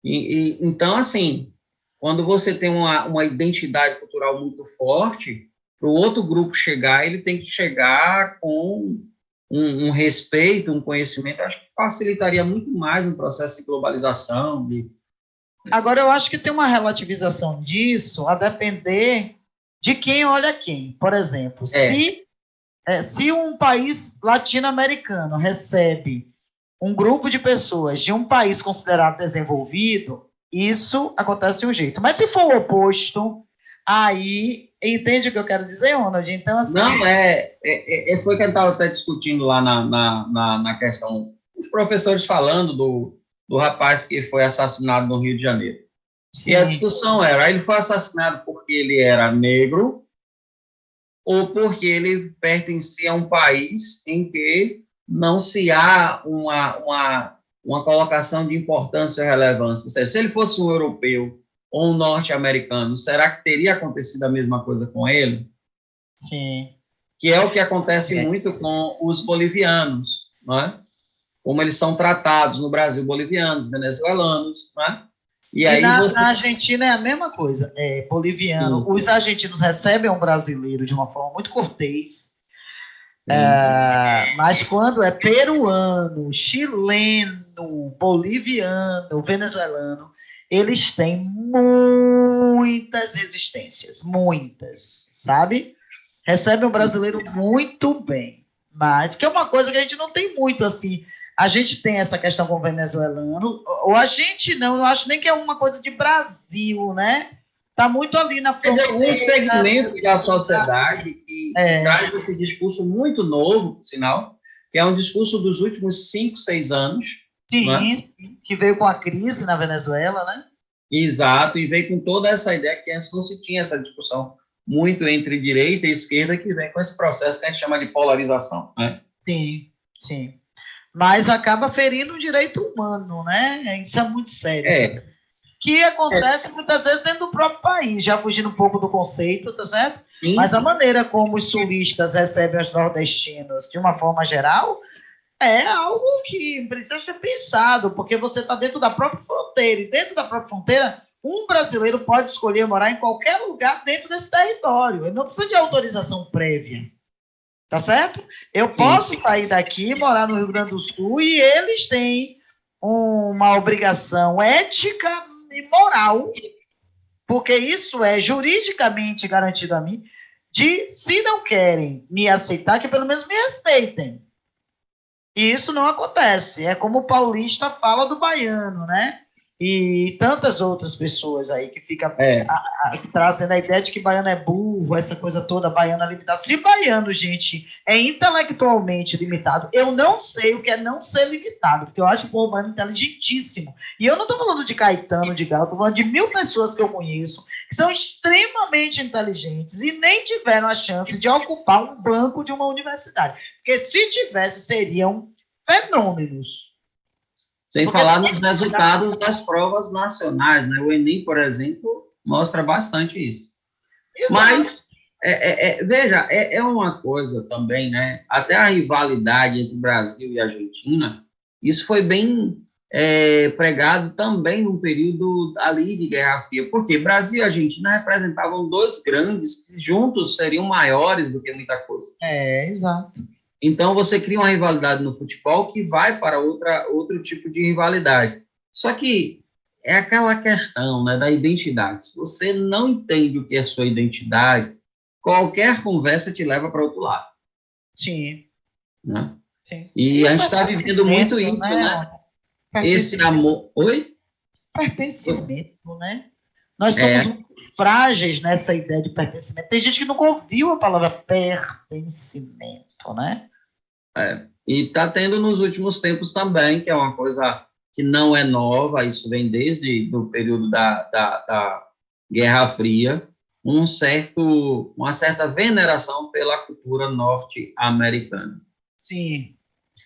Então, assim, quando você tem uma identidade cultural muito forte, para o outro grupo chegar, ele tem que chegar com um respeito, um conhecimento. Acho que facilitaria muito mais um processo de globalização. Agora, eu acho que tem uma relativização disso, a depender de quem olha quem. Por exemplo, se um país latino-americano recebe um grupo de pessoas de um país considerado desenvolvido, isso acontece de um jeito. Mas se for o oposto, aí, entende o que eu quero dizer, Ronald? Então, assim... Não, foi que eu estava até discutindo lá na questão, os professores falando do rapaz que foi assassinado no Rio de Janeiro. Sim. E a discussão era, ele foi assassinado porque ele era negro ou porque ele pertencia a um país em que não se há uma colocação de importância ou relevância. Ou seja, se ele fosse um europeu ou um norte-americano, será que teria acontecido a mesma coisa com ele? Sim. Que é o que acontece muito com os bolivianos, não é? Como eles são tratados no Brasil, bolivianos, venezuelanos, não é? E aí na Argentina é a mesma coisa, boliviano. Sim. Os argentinos recebem um brasileiro de uma forma muito cortês, mas quando é peruano, chileno, boliviano, venezuelano, eles têm muitas resistências, muitas, sabe? Recebem um brasileiro muito bem, mas que é uma coisa que a gente não tem muito, assim. A gente tem essa questão com o venezuelano, ou a gente não, eu acho nem que é uma coisa de Brasil, né? Está muito ali na fronteira. Tem algum segmento da sociedade que traz esse discurso muito novo, sinal, que é um discurso dos últimos 5, 6 anos. Sim, né? Que veio com a crise na Venezuela, né? Exato, e veio com toda essa ideia que antes não se tinha essa discussão muito entre direita e esquerda, que vem com esse processo que a gente chama de polarização, né? Sim, sim. Mas acaba ferindo o direito humano, né? Isso é muito sério. Que acontece muitas vezes dentro do próprio país, já fugindo um pouco do conceito, tá certo? Sim. Mas a maneira como os sulistas recebem os nordestinos, de uma forma geral, é algo que precisa ser pensado, porque você está dentro da própria fronteira, e dentro da própria fronteira, um brasileiro pode escolher morar em qualquer lugar dentro desse território. Ele não precisa de autorização prévia. Tá certo? Eu posso sair daqui e morar no Rio Grande do Sul e eles têm uma obrigação ética e moral, porque isso é juridicamente garantido a mim, de, se não querem me aceitar, que pelo menos me respeitem. E isso não acontece. É como o paulista fala do baiano, né? E tantas outras pessoas aí que ficam trazendo a ideia de que baiano é burro, essa coisa toda, baiano é limitado. Se baiano, gente, é intelectualmente limitado, eu não sei o que é não ser limitado, porque eu acho o povo baiano inteligentíssimo. E eu não estou falando de Caetano, de Galo, estou falando de 1000 pessoas que eu conheço, que são extremamente inteligentes e nem tiveram a chance de ocupar um banco de uma universidade. Porque se tivesse, seriam fenômenos. Sem falar nos resultados das provas nacionais, né? O Enem, por exemplo, mostra bastante isso. Exato. Mas, veja, é uma coisa também, né? Até a rivalidade entre Brasil e Argentina, isso foi bem pregado também num período ali de Guerra Fria. Porque Brasil e Argentina representavam 2 grandes que juntos seriam maiores do que muita coisa. Exato. Então, você cria uma rivalidade no futebol que vai para outro tipo de rivalidade. Só que é aquela questão, né, da identidade. Se você não entende o que é sua identidade, qualquer conversa te leva para outro lado. Sim. Né? Sim. E a gente está vivendo muito isso, né? Esse amor... Oi? Pertencimento, né? Nós somos muito frágeis nessa ideia de pertencimento. Tem gente que nunca ouviu a palavra pertencimento, né? E está tendo nos últimos tempos também, que é uma coisa que não é nova, isso vem desde o período da Guerra Fria, uma certa veneração pela cultura norte-americana. Sim,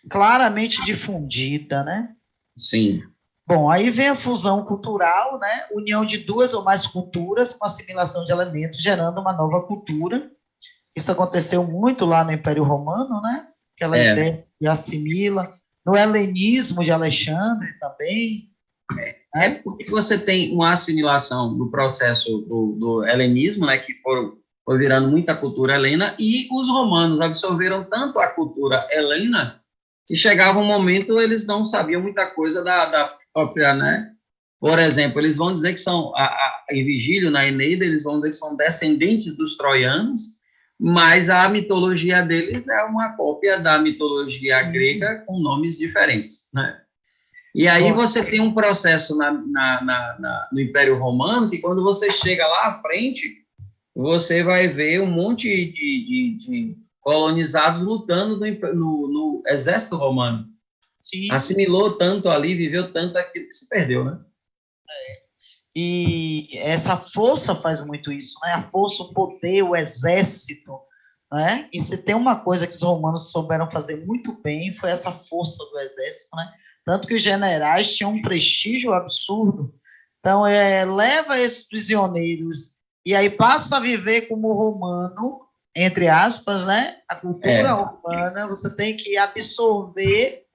claramente difundida, né? Sim. Bom, aí vem a fusão cultural, né? União de 2 ou mais culturas com assimilação de elementos, gerando uma nova cultura. Isso aconteceu muito lá no Império Romano, né? Aquela ideia que assimila. No helenismo de Alexandre também. Porque você tem uma assimilação do processo do helenismo, né? Que foi virando muita cultura helena, e os romanos absorveram tanto a cultura helena que chegava um momento eles não sabiam muita coisa da própria, né? Por exemplo, eles vão dizer que são, em Vigílio, na Eneida, eles vão dizer que são descendentes dos troianos, mas a mitologia deles é uma cópia da mitologia grega com nomes diferentes, né? E aí você tem um processo no Império Romano, que quando você chega lá à frente, você vai ver um monte de colonizados lutando no exército romano. Sim. Assimilou tanto ali, viveu tanto aquilo que se perdeu, né? E essa força faz muito isso, né? A força, o poder, o exército, né? E se tem uma coisa que os romanos souberam fazer muito bem, foi essa força do exército, né? Tanto que os generais tinham um prestígio absurdo. Então, leva esses prisioneiros e aí passa a viver como romano, entre aspas, né? A cultura romana, você tem que absorver.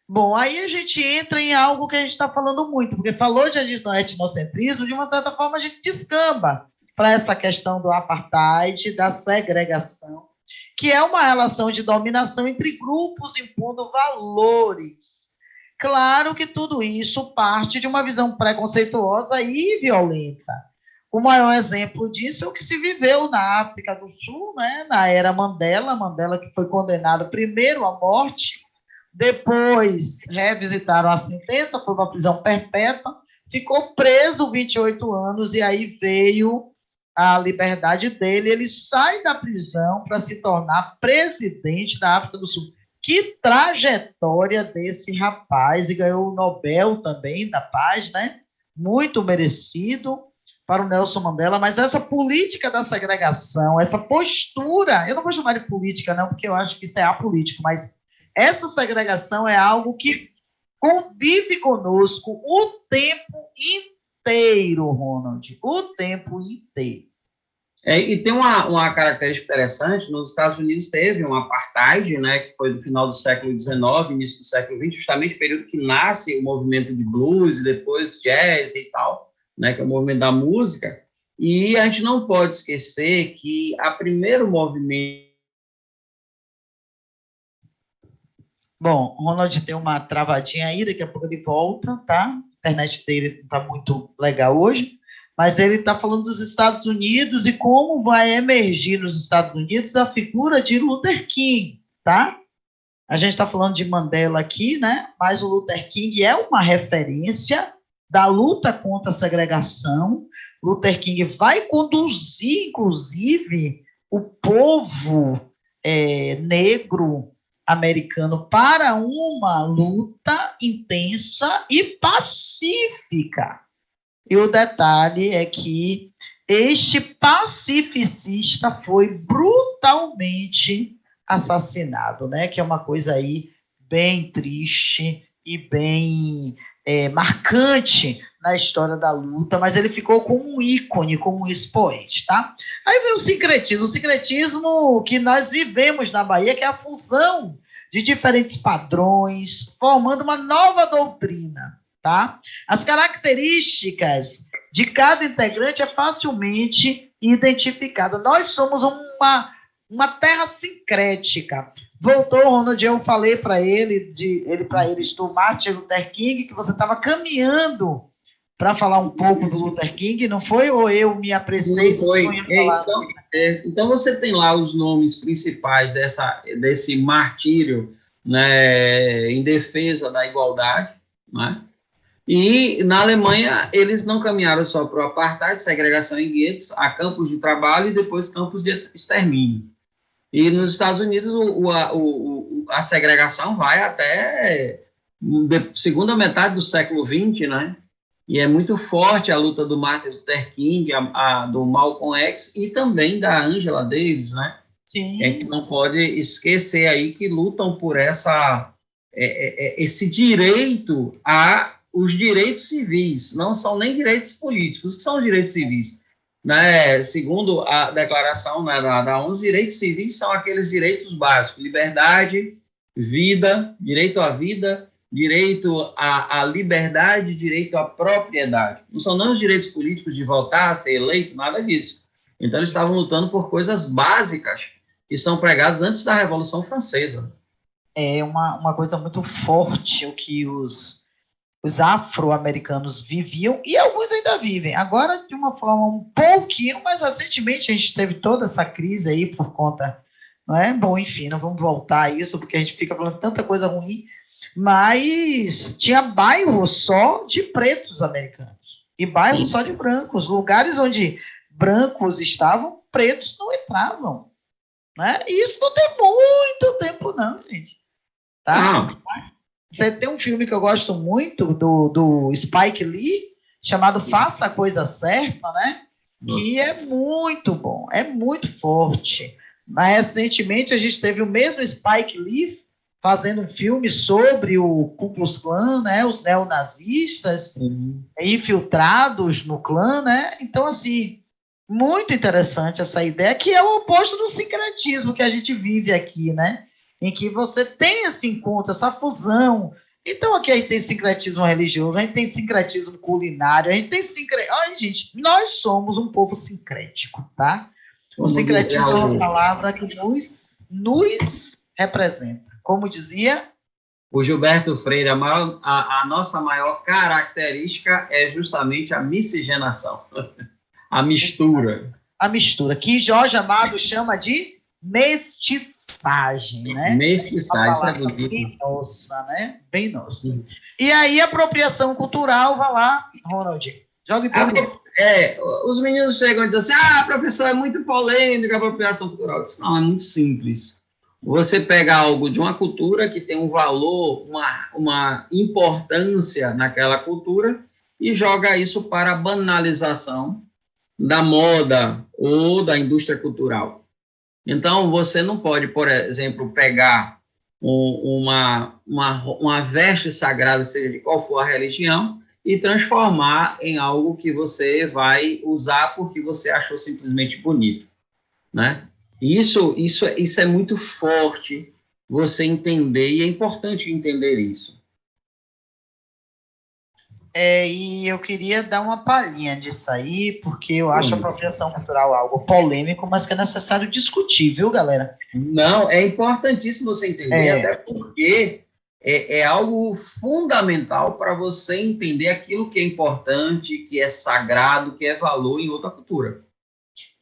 Bom, aí a gente entra em algo que a gente está falando muito, porque falou de etnocentrismo, de uma certa forma a gente descamba para essa questão do apartheid, da segregação, que é uma relação de dominação entre grupos impondo valores. Claro que tudo isso parte de uma visão preconceituosa e violenta. O maior exemplo disso é o que se viveu na África do Sul, né, na era Mandela, Mandela que foi condenado primeiro à morte, depois revisitaram a sentença, foi uma prisão perpétua, ficou preso 28 anos e aí veio a liberdade dele, ele sai da prisão para se tornar presidente da África do Sul. Que trajetória desse rapaz, e ganhou o Nobel também da Paz, né? Muito merecido para o Nelson Mandela, mas essa política da segregação, essa postura, eu não vou chamar de política não, porque eu acho que isso é apolítico, mas essa segregação é algo que convive conosco o tempo inteiro, Ronald, o tempo inteiro. E tem uma característica interessante, nos Estados Unidos teve um apartheid, né, que foi do final do século XIX, início do século XX, justamente o período que nasce o movimento de blues, e depois jazz e tal, né, que é o movimento da música, e a gente não pode esquecer que a primeiro movimento... Bom, o Ronald tem uma travadinha aí, daqui a pouco ele volta, tá? A internet dele não está muito legal hoje, mas ele está falando dos Estados Unidos e como vai emergir nos Estados Unidos a figura de Luther King, tá? A gente está falando de Mandela aqui, né? Mas o Luther King é uma referência da luta contra a segregação. Luther King vai conduzir, inclusive, o povo negro americano para uma luta intensa e pacífica. E o detalhe é que este pacificista foi brutalmente assassinado, né? Que é uma coisa aí bem triste e bem marcante na história da luta, mas ele ficou como um ícone, como um expoente, tá? Aí vem o sincretismo que nós vivemos na Bahia, que é a fusão de diferentes padrões, formando uma nova doutrina, tá? As características de cada integrante é facilmente identificada. Nós somos uma terra sincrética. Voltou, Ronald, eu falei para ele, do Martin Luther King, que você estava caminhando para falar um pouco do Luther King, não foi? Ou eu me apressei? Não foi. Então, você tem lá os nomes principais desse martírio, né, em defesa da igualdade, né? E na Alemanha eles não caminharam só para o apartheid, segregação em guetos, a campos de trabalho e depois campos de extermínio. E nos Estados Unidos a segregação vai até segunda metade do século XX, né? E é muito forte a luta do Martin Luther King, do Malcolm X e também da Angela Davis, né? Sim. A gente não pode esquecer aí que lutam por esse direito os direitos civis, não são nem direitos políticos, que são direitos civis. Né? Segundo a declaração, né, da ONU, os direitos civis são aqueles direitos básicos: liberdade, vida, direito à vida, direito à liberdade, direito à propriedade. Não são não os direitos políticos de votar, ser eleito, nada disso. Então, eles estavam lutando por coisas básicas que são pregadas antes da Revolução Francesa. É uma coisa muito forte o que os os afro-americanos viviam, e alguns ainda vivem. Agora, de uma forma um pouquinho, mas recentemente a gente teve toda essa crise aí por conta, não é? Bom, enfim, não vamos voltar a isso, porque a gente fica falando tanta coisa ruim, mas tinha bairros só de pretos americanos, e bairros só de brancos, lugares onde brancos estavam, pretos não entravam, né? E isso não tem muito tempo não, gente. Tá? Você tem um filme que eu gosto muito, do Spike Lee, chamado Faça a Coisa Certa, né? Nossa. Que é muito bom, é muito forte. Mas, recentemente, a gente teve o mesmo Spike Lee fazendo um filme sobre o Ku Klux Klan, né? Os neonazistas infiltrados no clã, né? Então, assim, muito interessante essa ideia, que é o oposto do sincretismo que a gente vive aqui, né? Em que você tem esse encontro, essa fusão. Então, aqui a gente tem sincretismo religioso, a gente tem sincretismo culinário, a gente tem sincretismo... Olha, gente, nós somos um povo sincrético, tá? O sincretismo é uma palavra que nos representa. Como dizia... O Gilberto Freire, a nossa maior característica é justamente a miscigenação, a mistura. A mistura, que Jorge Amado chama de mestiçagem, né? Mestiçagem, isso é bonito. Bem nossa, né? Bem nossa. E aí, apropriação cultural, vai lá, Ronald, jogue tudo. Os meninos chegam e dizem assim, professor, é muito polêmico a apropriação cultural. Eu disse, não, é muito simples. Você pega algo de uma cultura que tem um valor, uma importância naquela cultura e joga isso para a banalização da moda ou da indústria cultural. Então, você não pode, por exemplo, pegar uma veste sagrada, seja de qual for a religião, e transformar em algo que você vai usar porque você achou simplesmente bonito, né? Isso é muito forte você entender, e é importante entender isso. E eu queria dar uma palhinha disso aí, porque eu acho a apropriação cultural algo polêmico, mas que é necessário discutir, viu, galera? Não, é importantíssimo você entender, até porque é algo fundamental para você entender aquilo que é importante, que é sagrado, que é valor em outra cultura.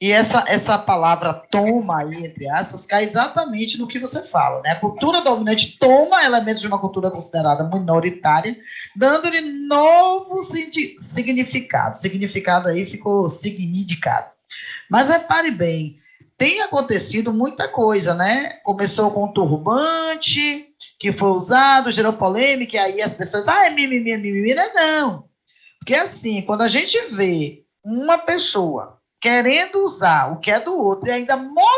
E essa palavra toma aí, entre aspas, cai exatamente no que você fala, né? A cultura dominante toma elementos de uma cultura considerada minoritária, dando-lhe novo significado. Significado aí ficou significado. Mas repare bem, tem acontecido muita coisa, né? Começou com o turbante, que foi usado, gerou polêmica, e aí as pessoas, mimimi, não. Porque assim, quando a gente vê uma pessoa querendo usar o que é do outro e ainda modificando,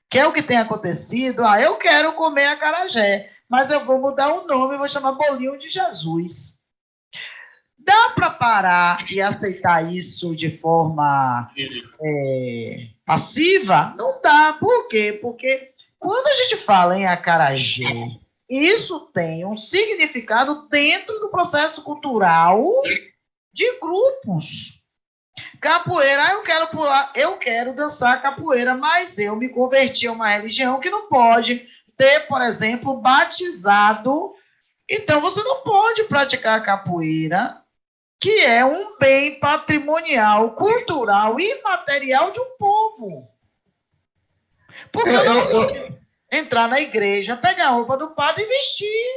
que é o que tem acontecido, eu quero comer acarajé, mas eu vou mudar o nome e vou chamar Bolinho de Jesus. Dá para parar e aceitar isso de forma passiva? Não dá. Por quê? Porque quando a gente fala em acarajé, isso tem um significado dentro do processo cultural de grupos. Capoeira, eu quero pular, eu quero dançar capoeira, mas eu me converti a uma religião que não pode ter, por exemplo, batizado. Então, você não pode praticar a capoeira, que é um bem patrimonial, cultural e material de um povo. Porque eu não posso entrar na igreja, pegar a roupa do padre e vestir.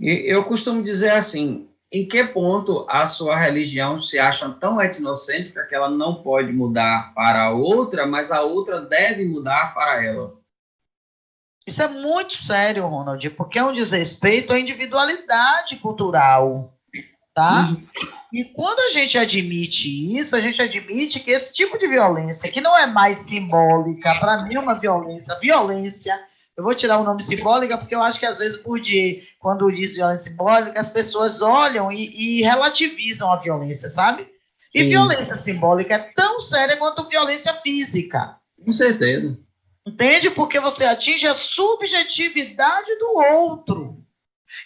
Eu costumo dizer assim, em que ponto a sua religião se acha tão etnocêntrica que ela não pode mudar para a outra, mas a outra deve mudar para ela? Isso é muito sério, Ronald, porque é um desrespeito à individualidade cultural, tá? E quando a gente admite isso, a gente admite que esse tipo de violência, que não é mais simbólica, para mim é uma violência, eu vou tirar o nome simbólica, porque eu acho que às vezes, quando diz violência simbólica, as pessoas olham e relativizam a violência, sabe? E violência simbólica é tão séria quanto violência física. Com certeza. Entende? Porque você atinge a subjetividade do outro.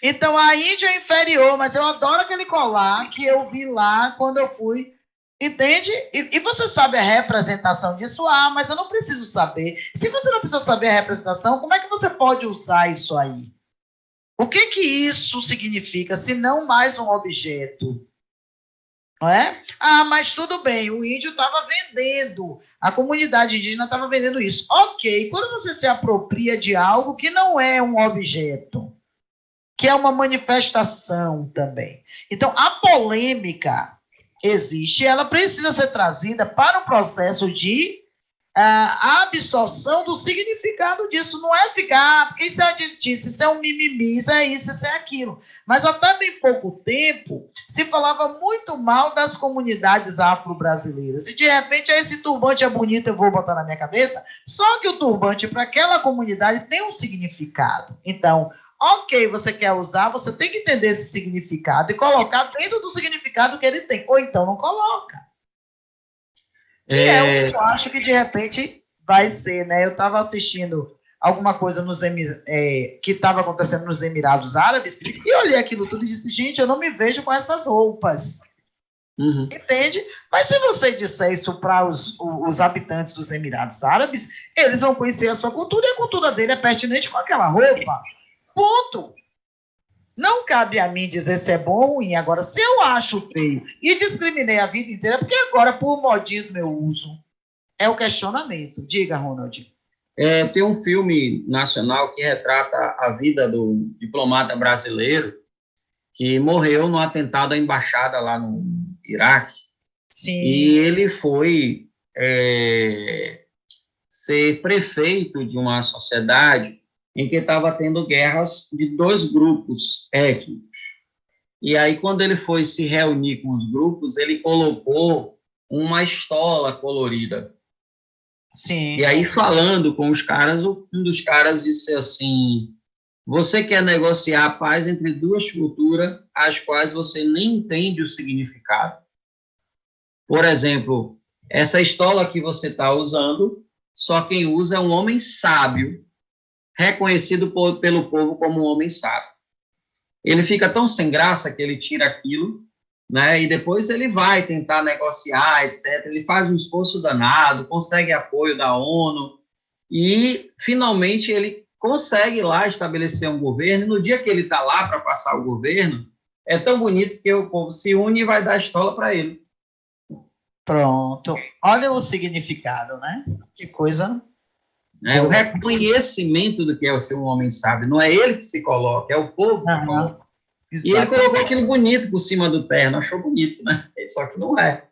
Então, a Índia é inferior, mas eu adoro aquele colar que eu vi lá quando eu fui. Entende? E você sabe a representação disso? Mas eu não preciso saber. Se você não precisa saber a representação, como é que você pode usar isso aí? O que isso significa, se não mais um objeto? Não é? Ah, mas tudo bem, o índio estava vendendo, a comunidade indígena estava vendendo isso. Ok, quando você se apropria de algo que não é um objeto, que é uma manifestação também. Então, a polêmica existe, ela precisa ser trazida para o processo de a absorção do significado disso. Não é ficar, porque isso é aditivo, isso é um mimimi, isso é aquilo. Mas até bem pouco tempo se falava muito mal das comunidades afro-brasileiras. E de repente, esse turbante é bonito, eu vou botar na minha cabeça. Só que o turbante, para aquela comunidade, tem um significado. Então, ok, você quer usar, você tem que entender esse significado e colocar dentro do significado que ele tem. Ou então não coloca. Que é o que eu acho que de repente vai ser, né? Eu estava assistindo alguma coisa que estava acontecendo nos Emirados Árabes e olhei aquilo tudo e disse, gente, eu não me vejo com essas roupas. Uhum. Entende? Mas se você disser isso para os habitantes dos Emirados Árabes, eles vão conhecer a sua cultura e a cultura dele é pertinente com aquela roupa. Ponto. Não cabe a mim dizer se é bom ou ruim. Agora, se eu acho feio e discriminei a vida inteira, porque agora, por modismo, eu uso. É o questionamento. Diga, Ronald. Tem um filme nacional que retrata a vida do diplomata brasileiro que morreu no atentado à embaixada lá no Iraque. Sim. E ele foi ser prefeito de uma sociedade em que estava tendo guerras de 2 grupos étnicos. E aí, quando ele foi se reunir com os grupos, ele colocou uma estola colorida. Sim. E aí, falando com os caras, um dos caras disse assim, você quer negociar a paz entre 2 culturas, as quais você nem entende o significado. Por exemplo, essa estola que você está usando, só quem usa é um homem sábio, reconhecido pelo povo como um homem sábio. Ele fica tão sem graça que ele tira aquilo, né, e depois ele vai tentar negociar, etc. Ele faz um esforço danado, consegue apoio da ONU, e finalmente ele consegue lá estabelecer um governo, e no dia que ele está lá para passar o governo, é tão bonito que o povo se une e vai dar a estola para ele. Pronto. Olha o significado, né? Que coisa... O reconhecimento do que é ser um homem sábio. Não é ele que se coloca, é o povo que coloca. E ele colocou aquilo bonito por cima do terno, achou bonito, né? Só que não é.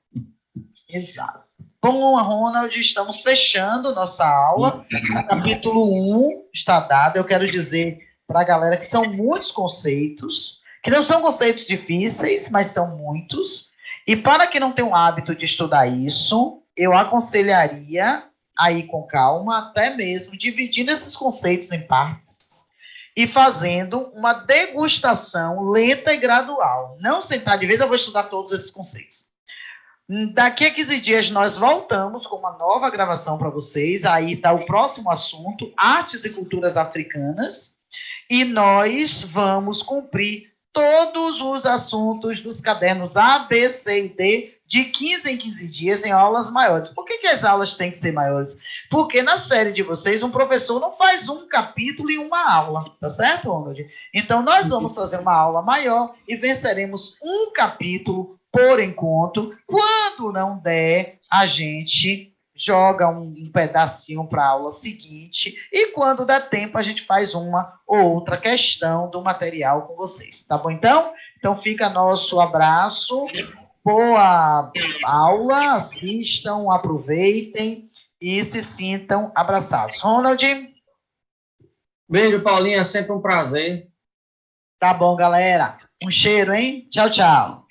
Exato. Bom, Ronald, estamos fechando nossa aula. O capítulo 1 está dado. Eu quero dizer para a galera que são muitos conceitos, que não são conceitos difíceis, mas são muitos. E para quem não tem o hábito de estudar isso, eu aconselharia a ir com calma, até mesmo dividindo esses conceitos em partes e fazendo uma degustação lenta e gradual. Não sentar de vez, eu vou estudar todos esses conceitos. Daqui a 15 dias nós voltamos com uma nova gravação para vocês. Aí está o próximo assunto, artes e culturas africanas. E nós vamos cumprir todos os assuntos dos cadernos A, B, C e D de 15 em 15 dias em aulas maiores. Por que as aulas têm que ser maiores? Porque na série de vocês, um professor não faz um capítulo em uma aula, tá certo, Ronald? Então, nós vamos fazer uma aula maior e venceremos um capítulo por encontro. Quando não der, a gente joga um pedacinho para a aula seguinte e quando der tempo, a gente faz uma ou outra questão do material com vocês, tá bom? Então fica nosso abraço. Boa aula, assistam, aproveitem e se sintam abraçados. Ronald? Beijo, Paulinha, é sempre um prazer. Tá bom, galera. Um cheiro, hein? Tchau, tchau.